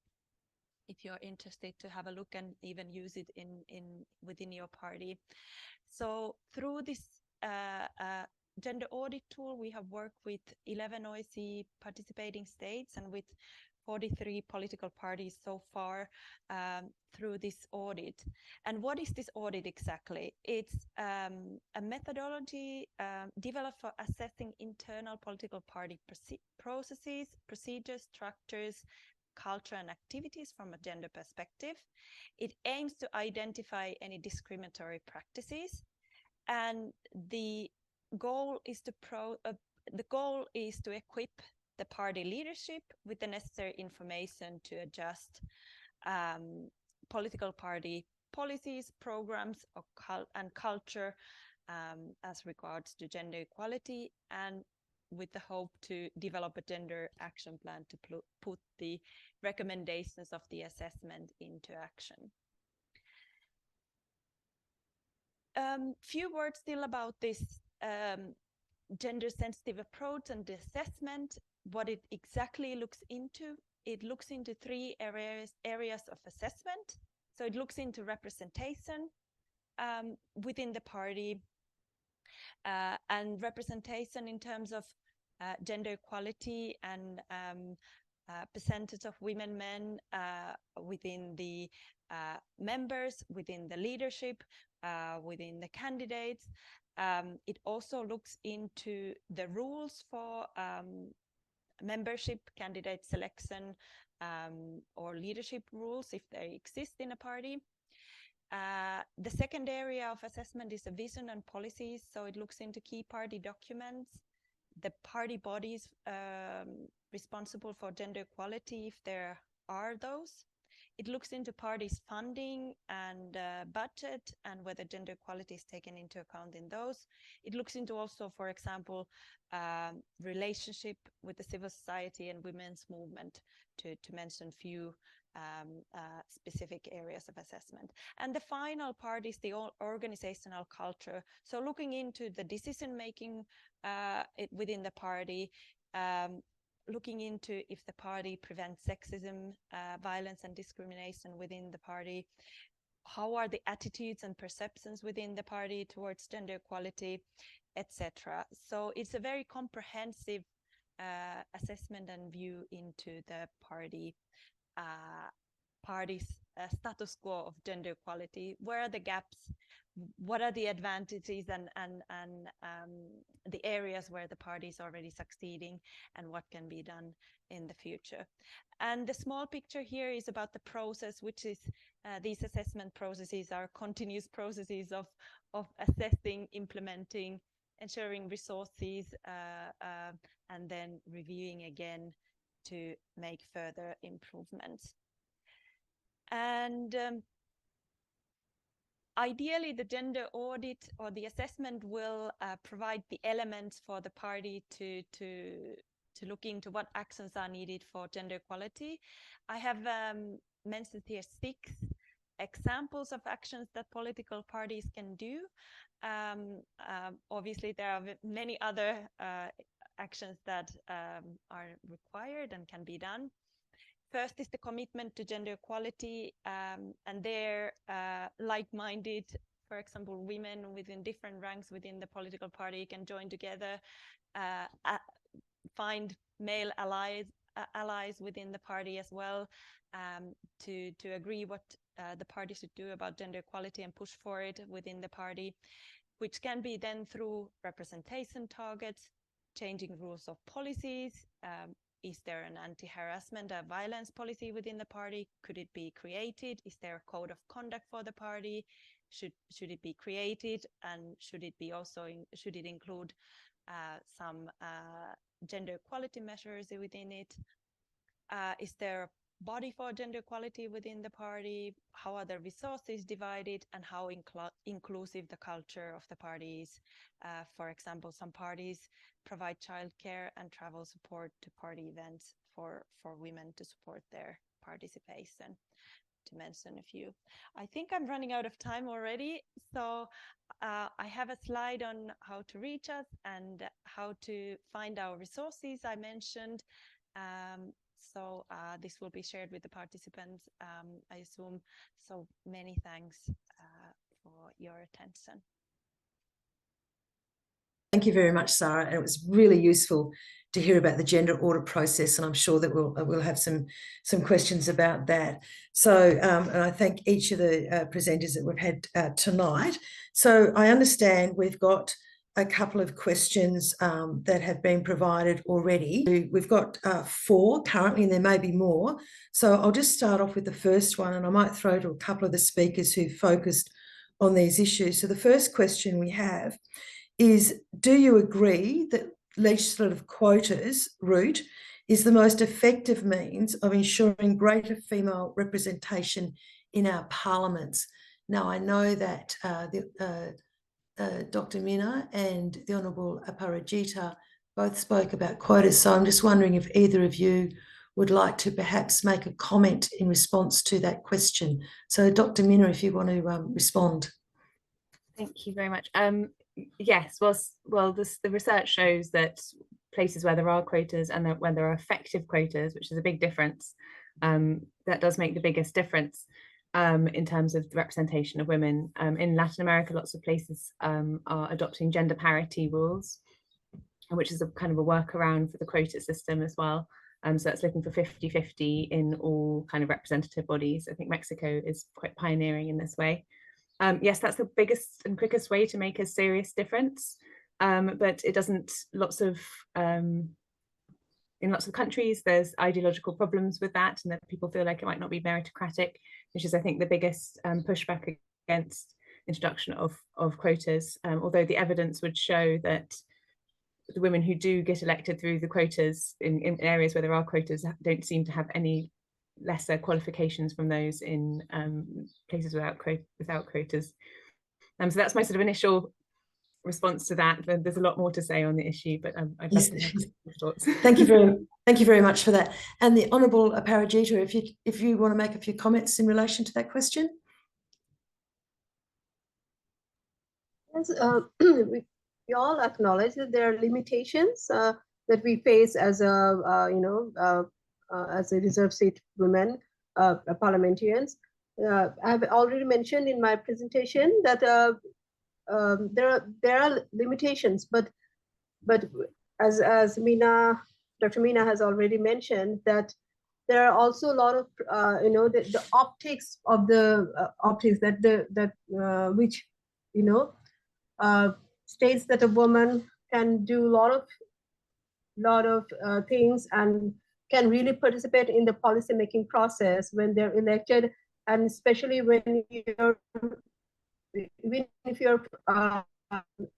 if you're interested to have a look and even use it within your party. So through this gender audit tool, we have worked with 11 OSCE participating states and with 43 political parties so far through this audit. And what is this audit exactly? It's a methodology developed for assessing internal political party processes, procedures, structures, culture and activities from a gender perspective. It aims to identify any discriminatory practices, and the goal is to equip the party leadership with the necessary information to adjust political party policies, programs, and culture as regards to gender equality, and with the hope to develop a gender action plan to put the recommendations of the assessment into action. Few words still about this gender sensitive approach and the assessment, what it exactly looks into. It looks into 3 areas of assessment. So it looks into representation within the party, and representation in terms of gender equality and percentage of women, men within the members, within the leadership, within the candidates. It also looks into the rules for membership, candidate selection, or leadership rules if they exist in a party. The second area of assessment is the vision and policies. So it looks into key party documents, the party bodies responsible for gender equality, if there are those. It looks into parties' funding and budget, and whether gender equality is taken into account in those. It looks into also, for example, relationship with the civil society and women's movement, to mention few specific areas of assessment. And the final part is the organizational culture. So looking into the decision-making within the party, looking into if the party prevents sexism, violence and discrimination within the party. How are the attitudes and perceptions within the party towards gender equality, etc. So it's a very comprehensive assessment and view into the party's status quo of gender equality? Where are the gaps? What are the advantages and the areas where the party is already succeeding, and what can be done in the future? And the small picture here is about the process, which is these assessment processes are continuous processes of assessing, implementing, ensuring resources, and then reviewing again to make further improvements. And ideally, the gender audit or the assessment will provide the elements for the party to look into what actions are needed for gender equality. I have mentioned here 6 examples of actions that political parties can do. Obviously, there are many other actions that are required and can be done. First is the commitment to gender equality, and there like-minded, for example, women within different ranks within the political party can join together, find male allies within the party as well, to agree what the party should do about gender equality and push for it within the party, which can be then through representation targets, changing rules of policies. Is there an anti-harassment or violence policy within the party? Could it be created? Is there a code of conduct for the party? Should it be created? And should it be also should it include some gender equality measures within it? Is there a body for gender equality within the party? How are the resources divided, and how inclusive the culture of the party is? For example, some parties provide childcare and travel support to party events for women to support their participation, to mention a few. I think I'm running out of time already, so I have a slide on how to reach us and how to find our resources I mentioned. So this will be shared with the participants, I assume. So many thanks for your attention. Thank you very much, Sarah. It was really useful to hear about the gender audit process, and I'm sure that we'll have some questions about that. So, and I thank each of the presenters that we've had tonight. So I understand we've got a couple of questions that have been provided already. We've got 4 currently, and there may be more. So I'll just start off with the first one, and I might throw to a couple of the speakers who focused on these issues. So the first question we have is, do you agree that legislative quotas route is the most effective means of ensuring greater female representation in our parliaments? Now, I know that Dr. Mina and the Honourable Aparajita both spoke about quotas, so I'm just wondering if either of you would like to perhaps make a comment in response to that question. So, Dr. Mina, if you want to respond. Thank you very much. Yes, well, the research shows that places where there are quotas and that when there are effective quotas, which is a big difference, that does make the biggest difference in terms of the representation of women. In Latin America, lots of places are adopting gender parity rules, which is a kind of a workaround for the quota system as well. So that's looking for 50-50 in all kind of representative bodies. I think Mexico is quite pioneering in this way. Yes, that's the biggest and quickest way to make a serious difference, but it doesn't. In lots of countries, there's ideological problems with that, and that people feel like it might not be meritocratic, which is, I think, the biggest pushback against introduction of quotas. Although the evidence would show that the women who do get elected through the quotas in areas where there are quotas don't seem to have any lesser qualifications from those in places without quotas. So that's my sort of initial response to that. There's a lot more to say on the issue, but I'd love to have some thoughts. Thank you very much for that. And the Honourable Aparajita, if you want to make a few comments in relation to that question. Yes, we all acknowledge that there are limitations that we face as as a reserved seat women parliamentarians. I've already mentioned in my presentation that there are limitations, but as Dr. Mina has already mentioned, that there are also a lot of the optics of the optics that which states that a woman can do a lot of things and can really participate in the policy making process when they're elected, and especially when even if you're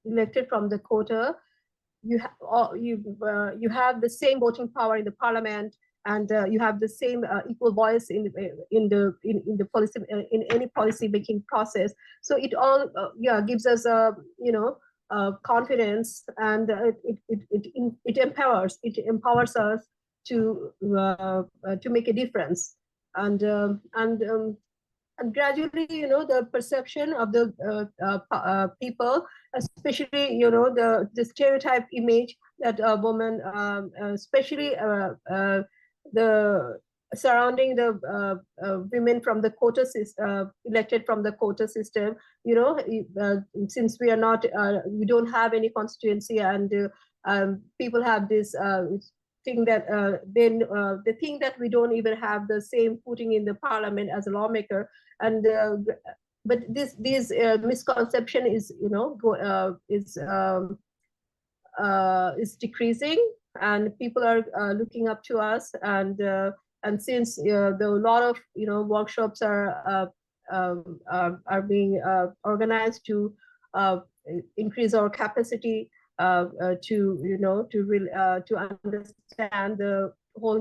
elected from the quota, you have the same voting power in the parliament, and you have the same equal voice in the policy in any policy making process. So it all gives us confidence, and it empowers us to make a difference, and gradually, the perception of the people, especially, the stereotype image that a woman, especially the surrounding the women from the quota system, elected from the quota system, since we are not, we don't have any constituency, and people have this thing that they think that we don't even have the same footing in the parliament as a lawmaker, and but this misconception is is decreasing, and people are looking up to us, and since a lot of workshops are being organized to increase our capacity to understand the whole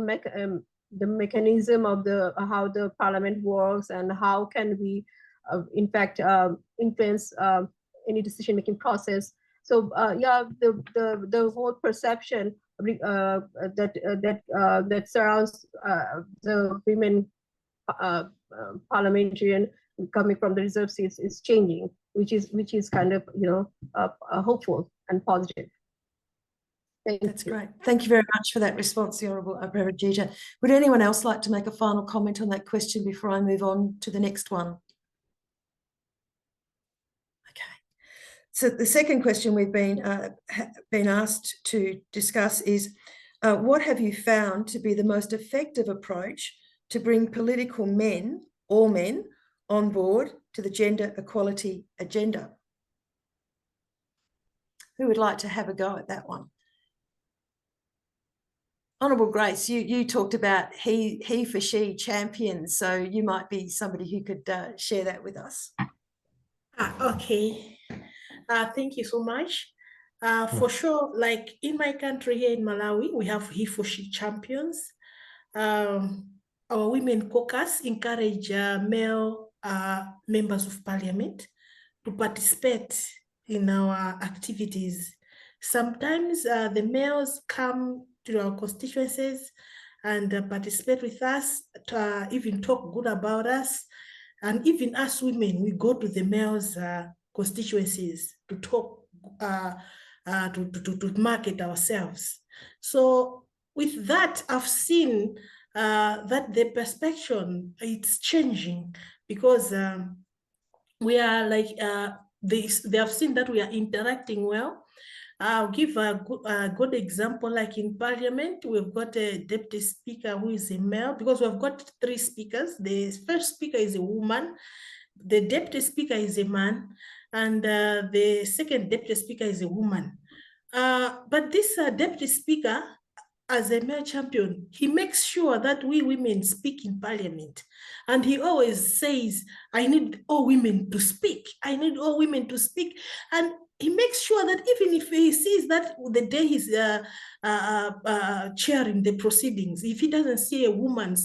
the mechanism of how the parliament works, and how can we in fact influence any decision making process. So the whole perception that surrounds the women parliamentarian coming from the reserve seats is changing, which is kind of hopeful and positive. That's great. Thank you very much for that response, the Honourable Aparajita. Would anyone else like to make a final comment on that question before I move on to the next one? Okay. So the second question we've been asked to discuss is, what have you found to be the most effective approach to bring political men, all men, on board to the gender equality agenda? Who would like to have a go at that one? Honourable Grace, you talked about he for she champions, so you might be somebody who could share that with us. Okay. Thank you so much. For sure, like in my country here in Malawi, we have he for she champions. Our women caucus encourage male members of parliament to participate in our activities. Sometimes the males come to our constituencies and participate with us, to even talk good about us. And even us women, we go to the males' constituencies to talk, to market ourselves. So with that, I've seen that the perception, it's changing, because we are like, they have seen that we are interacting well. I'll give a good example. Like in Parliament, we've got a deputy speaker who is a male, because we've got 3 speakers. The first speaker is a woman, the deputy speaker is a man, and the second deputy speaker is a woman. But this deputy speaker, as a male champion, he makes sure that we women speak in Parliament. And he always says, I need all women to speak. I need all women to speak. And he makes sure that even if he sees that the day he's chairing the proceedings, if he doesn't see a woman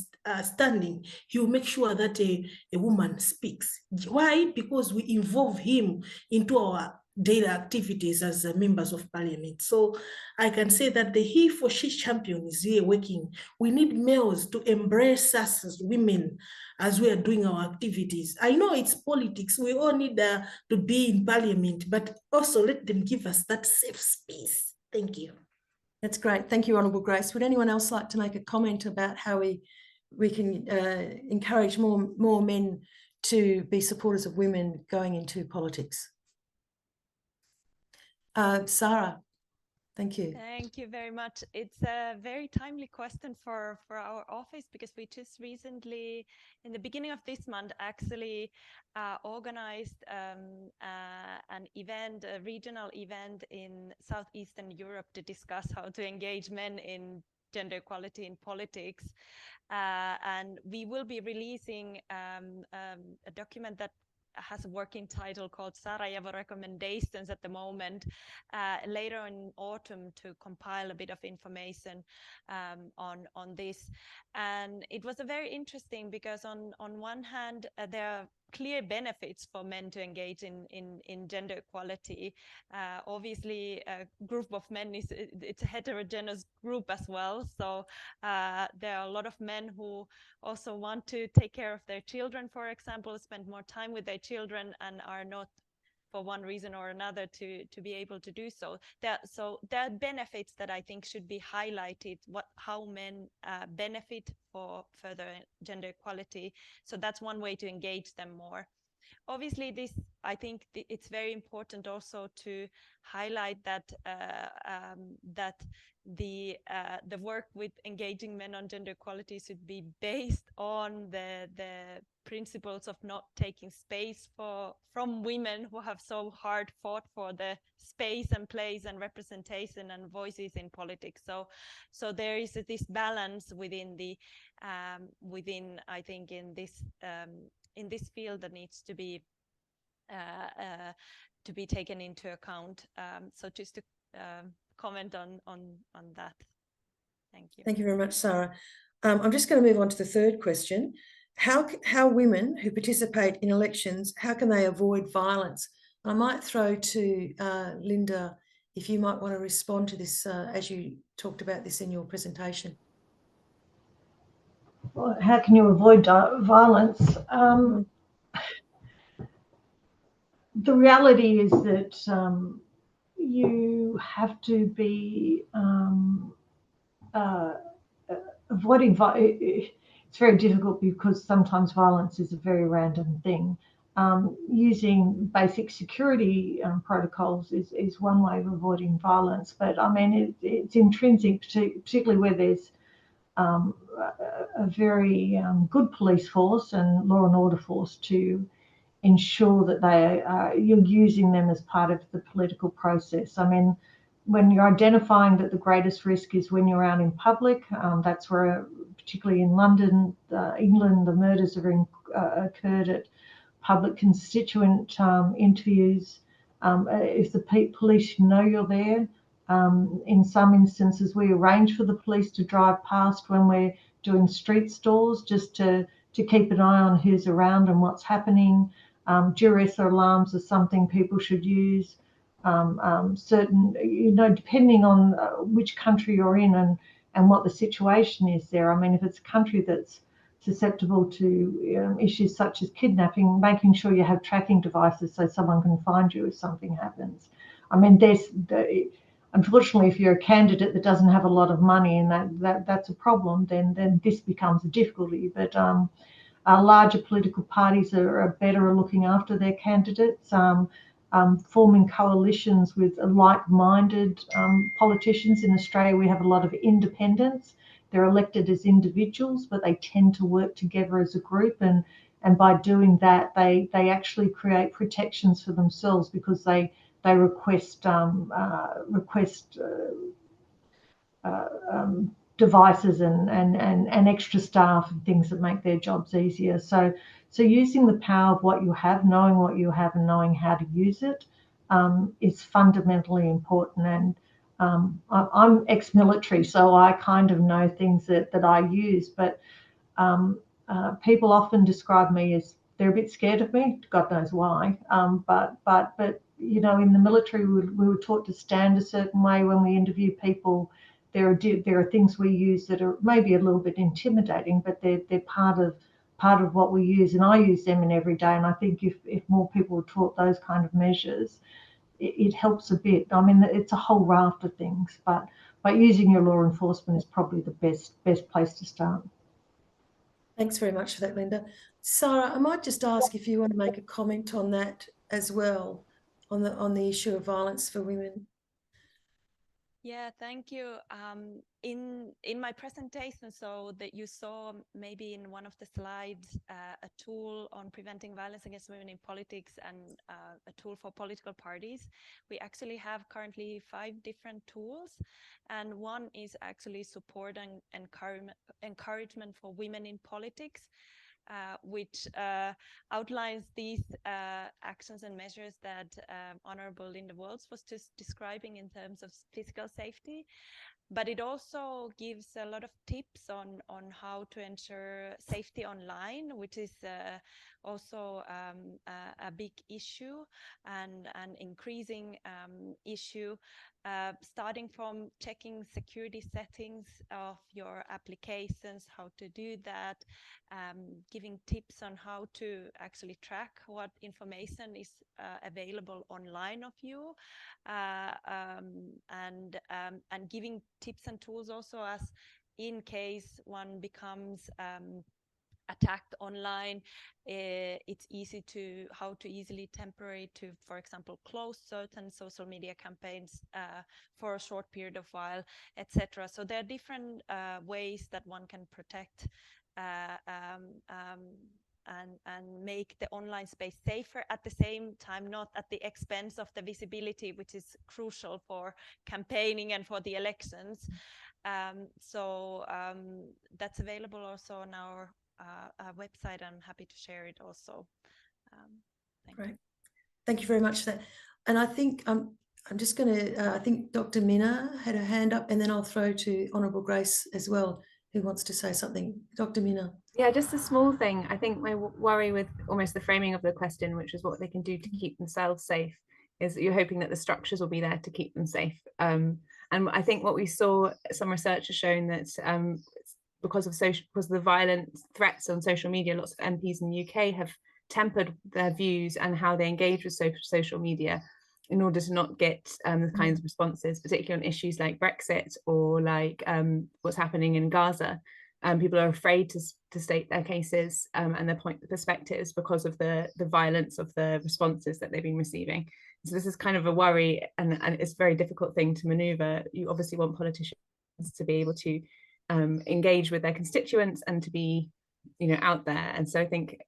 standing, he will make sure that a woman speaks. Why? Because we involve him into our daily activities as members of parliament. So I can say that the he for she champion is here working. We need males to embrace us as women as we are doing our activities. I know it's politics. We all need to be in parliament, but also let them give us that safe space. Thank you. That's great. Thank you, Honourable Grace. Would anyone else like to make a comment about how we can encourage more men to be supporters of women going into politics? Sarah. Thank you. Thank you very much. It's a very timely question for our office, because we just recently, in the beginning of this month, actually organized an event, a regional event in Southeastern Europe to discuss how to engage men in gender equality in politics. And we will be releasing a document that has a working title called Sarajevo Recommendations at the moment, later in autumn, to compile a bit of information on this. And it was a very interesting, because on one hand, there are clear benefits for men to engage in gender equality. Obviously, a group of men it's a heterogeneous group as well. So there are a lot of men who also want to take care of their children, for example, spend more time with their children, and are not, for one reason or another, to be able to do so. There are benefits that I think should be highlighted, how men benefit for further gender equality. So that's one way to engage them more. Obviously, I think it's very important also to highlight that the work with engaging men on gender equality should be based on the principles of not taking space from women who have so hard fought for the space and place and representation and voices in politics. So there is this balance within I think in this field that needs to be taken into account. So just to comment on that. Thank you. Thank you very much, Sarah. I'm just going to move on to the third question. How women who participate in elections, how can they avoid violence? I might throw to Linda, if you might want to respond to this, as you talked about this in your presentation. Well, how can you avoid violence? The reality is that you have to be avoiding violence. It's very difficult, because sometimes violence is a very random thing. Using basic security protocols is one way of avoiding violence, but I mean it's intrinsic, particularly where there's a very good police force and law and order force, to ensure that you're using them as part of the political process. I mean, when you're identifying that the greatest risk is when you're out in public, that's where, particularly in London, England, the murders have occurred at public constituent interviews. If the police know you're there, in some instances we arrange for the police to drive past when we're doing street stalls, just to keep an eye on who's around and what's happening. Duress alarms are something people should use. Certain, depending on which country you're in and what the situation is there. I mean, if it's a country that's susceptible to issues such as kidnapping, making sure you have tracking devices so someone can find you if something happens. I mean, unfortunately, if you're a candidate that doesn't have a lot of money and that's a problem, then this becomes a difficulty. But larger political parties are better at looking after their candidates. Forming coalitions with like-minded politicians. In Australia, we have a lot of independents. They're elected as individuals, but they tend to work together as a group, and by doing that, they actually create protections for themselves, because they request devices and extra staff and things that make their jobs easier. So using the power of what you have, knowing what you have and knowing how to use it, is fundamentally important. And I'm ex-military, so I kind of know things that I use, but people often describe me as they're a bit scared of me. God knows why. But in the military, we were taught to stand a certain way when we interview people. There are things we use that are maybe a little bit intimidating, but they're part of what we use, and I use them in every day. And I think if more people were taught those kind of measures, it helps a bit. I mean, it's a whole raft of things, but using your law enforcement is probably the best place to start. Thanks very much for that, Linda. Sarah, I might just ask if you want to make a comment on that as well, on the issue of violence for women. Yeah, thank you. In my presentation, so that you saw maybe in one of the slides, a tool on preventing violence against women in politics and a tool for political parties. We actually have currently 5 different tools, and one is actually support and encouragement for women in politics. Which outlines these actions and measures that Honorable Linda Waltz was just describing in terms of physical safety. But it also gives a lot of tips on how to ensure safety online, which is also a big issue and an increasing issue, starting from checking security settings of your applications, how to do that, giving tips on how to actually track what information is available online of you, and giving tips and tools also as in case one becomes attacked online, it's easy to how to easily temporary to, for example, close certain social media campaigns for a short period of while, etc. So there are different ways that one can protect and make the online space safer, at the same time not at the expense of the visibility, which is crucial for campaigning and for the elections. So that's available also on our website. I'm happy to share it also. Thank you. Thank you very much for that. And I think I'm just going to, I think Dr. Minna had her hand up, and then I'll throw to Honourable Grace as well, who wants to say something. Dr. Minna. Yeah, just a small thing. I think my worry with almost the framing of the question, which is what they can do to keep themselves safe, is that you're hoping that the structures will be there to keep them safe. And I think what we saw, some research has shown that because of the violent threats on social media, lots of MPs in the UK have tempered their views and how they engage with social media in order to not get the kinds of responses, particularly on issues like Brexit or like what's happening in Gaza. People are afraid to state their cases and their perspectives because of the violence of the responses that they've been receiving. So this is kind of a worry, and it's a very difficult thing to maneuver. You obviously want politicians to be able to engage with their constituents and to be, out there. And so I think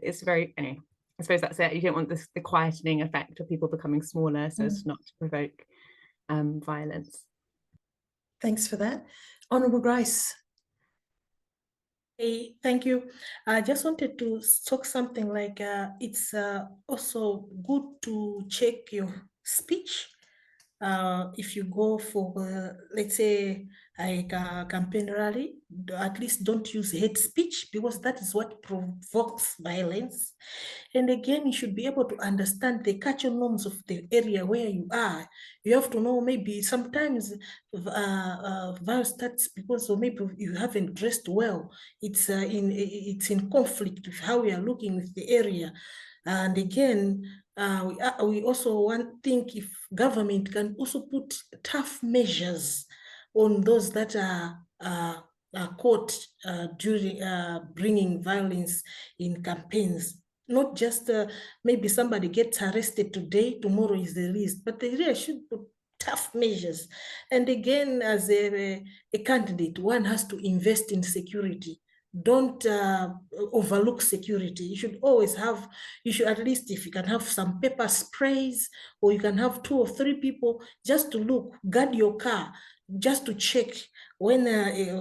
it's very, anyway, I suppose that's it. You don't want the quietening effect of people becoming smaller so as not to provoke violence. Thanks for that. Honourable Grace. Hey, thank you. I just wanted to talk something like it's also good to check your speech. If you go for, let's say, like a campaign rally, at least don't use hate speech, because that is what provokes violence. And again, you should be able to understand the cultural norms of the area where you are. You have to know, maybe sometimes violence starts because maybe you haven't dressed well. It's in conflict with how we are looking with the area. And again, we also think if government can also put tough measures on those that are caught during bringing violence in campaigns. Not just maybe somebody gets arrested today, tomorrow is released, but they really should put tough measures. And again, as a candidate, one has to invest in security. Don't overlook security. You should always have, at least if you can have some pepper sprays, or you can have 2 or 3 people just to look, guard your car, just to check when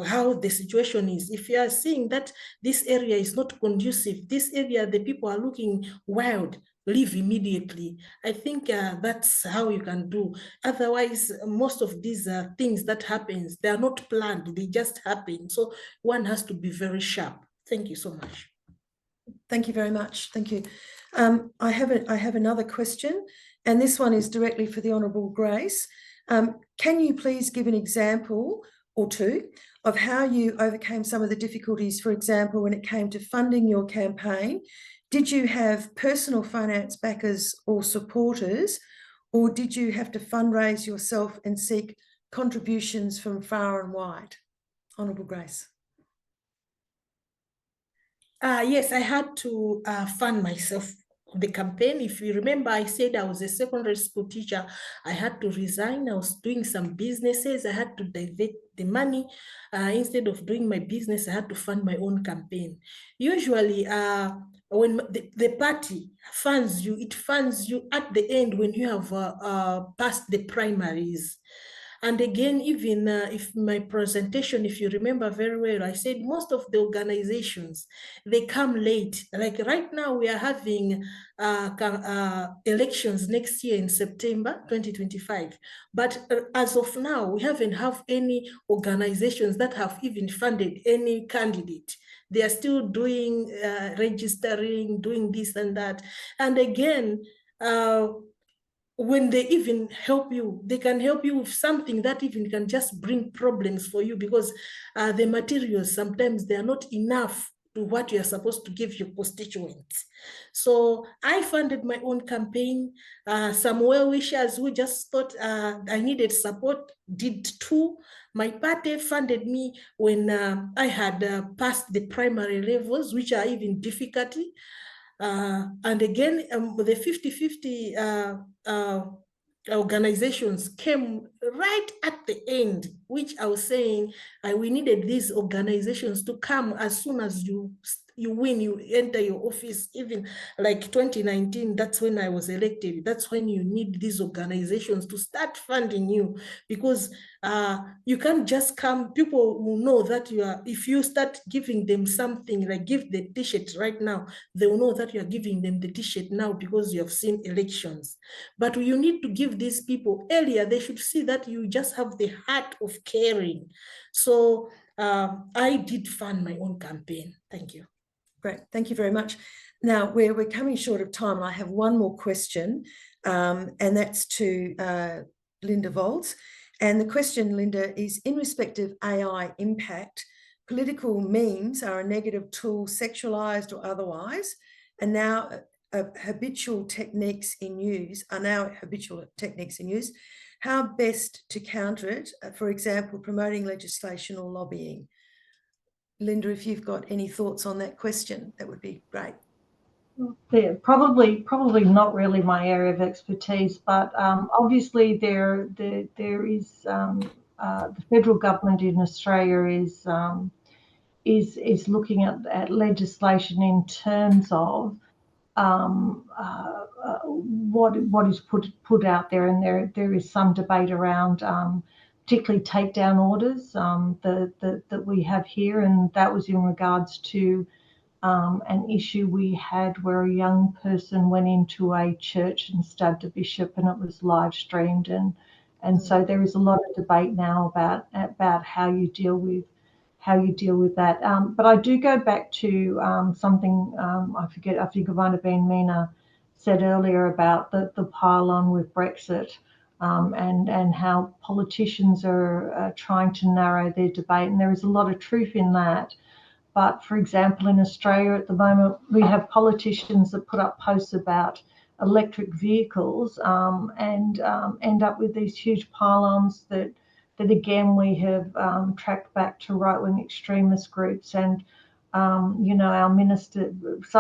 how the situation is. If you are seeing that this area is not conducive, this area the people are looking wild, leave immediately. I think that's how you can do. Otherwise, most of these things that happens, they are not planned, they just happen. So one has to be very sharp. Thank you so much. Thank you very much. Thank you. I have another question, and this one is directly for the Honourable Grace. Can you please give an example or two of how you overcame some of the difficulties, for example, when it came to funding your campaign? Did you have personal finance backers or supporters, or did you have to fundraise yourself and seek contributions from far and wide? Honourable Grace. Yes, I had to fund myself the campaign. If you remember, I said I was a secondary school teacher. I had to resign. I was doing some businesses. I had to divert the money. Instead of doing my business, I had to fund my own campaign. Usually, when the party funds you, it funds you at the end when you have passed the primaries. And again, even if my presentation, if you remember very well, I said most of the organizations, they come late. Like right now, we are having elections next year in September 2025. But as of now, we haven't have any organizations that have even funded any candidate. They are still doing registering, doing this and that. And again, when they even help you, they can help you with something that even can just bring problems for you, because the materials, sometimes they are not enough to what you are supposed to give your constituents. So I funded my own campaign. Some well-wishers who just thought I needed support did too. My party funded me when I had passed the primary levels, which are even difficult. And again, the 50-50 organizations came right at the end, which I was saying we needed these organizations to come as soon as you win, you enter your office. Even like 2019, that's when I was elected. That's when you need these organizations to start funding you, because you can't just come. People will know that you are, if you start giving them something, like give the t-shirt right now, they will know that you are giving them the t-shirt now because you have seen elections. But you need to give these people earlier. They should see that you just have the heart of caring. So I did fund my own campaign. Thank you. Great, thank you very much. Now we're coming short of time, and I have one more question, and that's to Linda Volz. And the question, Linda, is in respect of AI impact, political memes are a negative tool, sexualized or otherwise, and now habitual techniques in use. How best to counter it? For example, promoting legislation or lobbying. Linda, if you've got any thoughts on that question, that would be great. Yeah, probably not really my area of expertise, but obviously there is the federal government in Australia is looking at legislation in terms of what is put out there, and there is some debate around particularly takedown orders that we have here, and that was in regards to an issue we had where a young person went into a church and stabbed a bishop, and it was live streamed, and so there is a lot of debate now about how you deal with that. But I do go back to something I think it might have been Mina said earlier about the pile-on with Brexit, and how politicians are trying to narrow their debate, and there is a lot of truth in that. But for example, in Australia at the moment, we have politicians that put up posts about electric vehicles and end up with these huge pile-ons that again we have tracked back to right-wing extremist groups. And some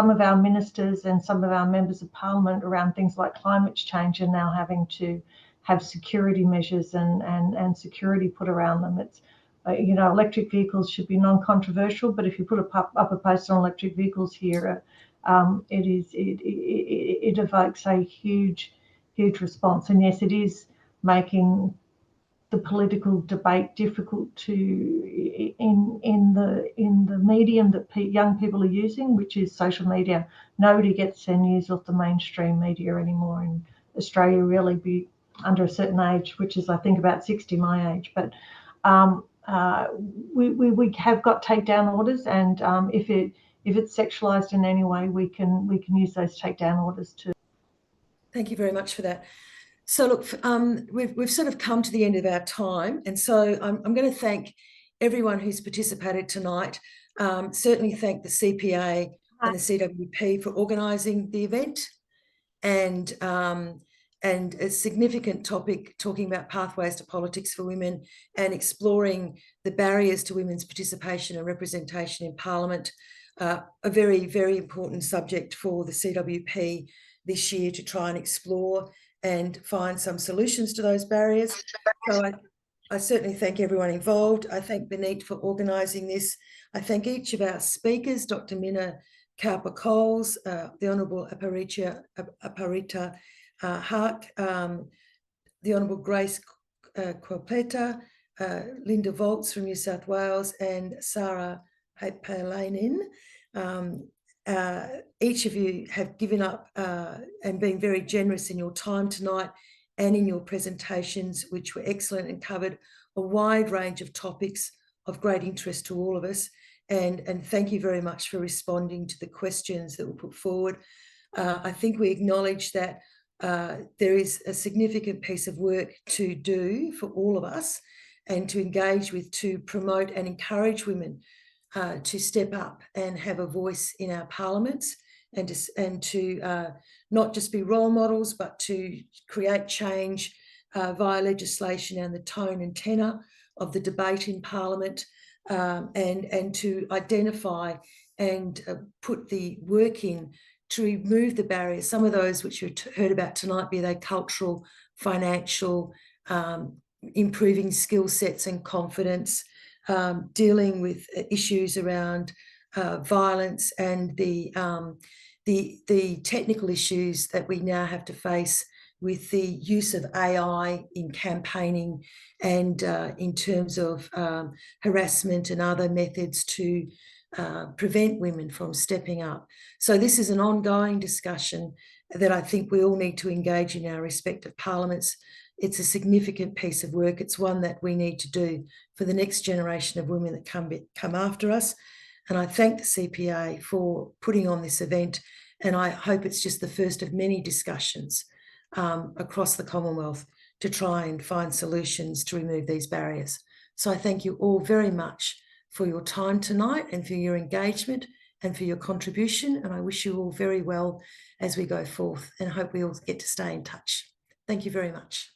of our ministers and some of our members of parliament around things like climate change are now having to have security measures and security put around them. It's electric vehicles should be non-controversial, but if you put up a post on electric vehicles here, it evokes a huge response. And yes, it is making the political debate difficult in the medium that young people are using, which is social media. Nobody gets their news off the mainstream media anymore in Australia, really, be under a certain age, which is I think about 60, my age. But we have got takedown orders, and if it's sexualized in any way, we can use those takedown orders too. Thank you very much for that. So look, we've sort of come to the end of our time, and so I'm going to thank everyone who's participated tonight. Certainly thank the CPA and the CWP for organising the event, and a significant topic, talking about pathways to politics for women and exploring the barriers to women's participation and representation in Parliament. A very, very important subject for the CWP this year to try and explore and find some solutions to those barriers. So I certainly thank everyone involved. I thank Benit for organising this. I thank each of our speakers, Dr. Minna Cowper-Coles, the Honourable Aparajita Haque, the Honourable Grace Kwelepeta, Linda Volz from New South Wales, and Sarah Palainen. Each of you have given up and been very generous in your time tonight and in your presentations, which were excellent and covered a wide range of topics of great interest to all of us. And thank you very much for responding to the questions that were put forward. I think we acknowledge that there is a significant piece of work to do for all of us and to engage with, to promote and encourage women to step up and have a voice in our parliaments, and to not just be role models, but to create change via legislation and the tone and tenor of the debate in Parliament, and to identify and put the work in to remove the barriers, some of those which you heard about tonight, be they cultural, financial, improving skill sets and confidence, dealing with issues around violence and the technical issues that we now have to face with the use of AI in campaigning and in terms of harassment and other methods to prevent women from stepping up. So this is an ongoing discussion that I think we all need to engage in our respective parliaments. It's a significant piece of work. It's one that we need to do for the next generation of women that come after us. And I thank the CPA for putting on this event, and I hope it's just the first of many discussions across the Commonwealth to try and find solutions to remove these barriers. So I thank you all very much for your time tonight and for your engagement and for your contribution. And I wish you all very well as we go forth, and hope we all get to stay in touch. Thank you very much.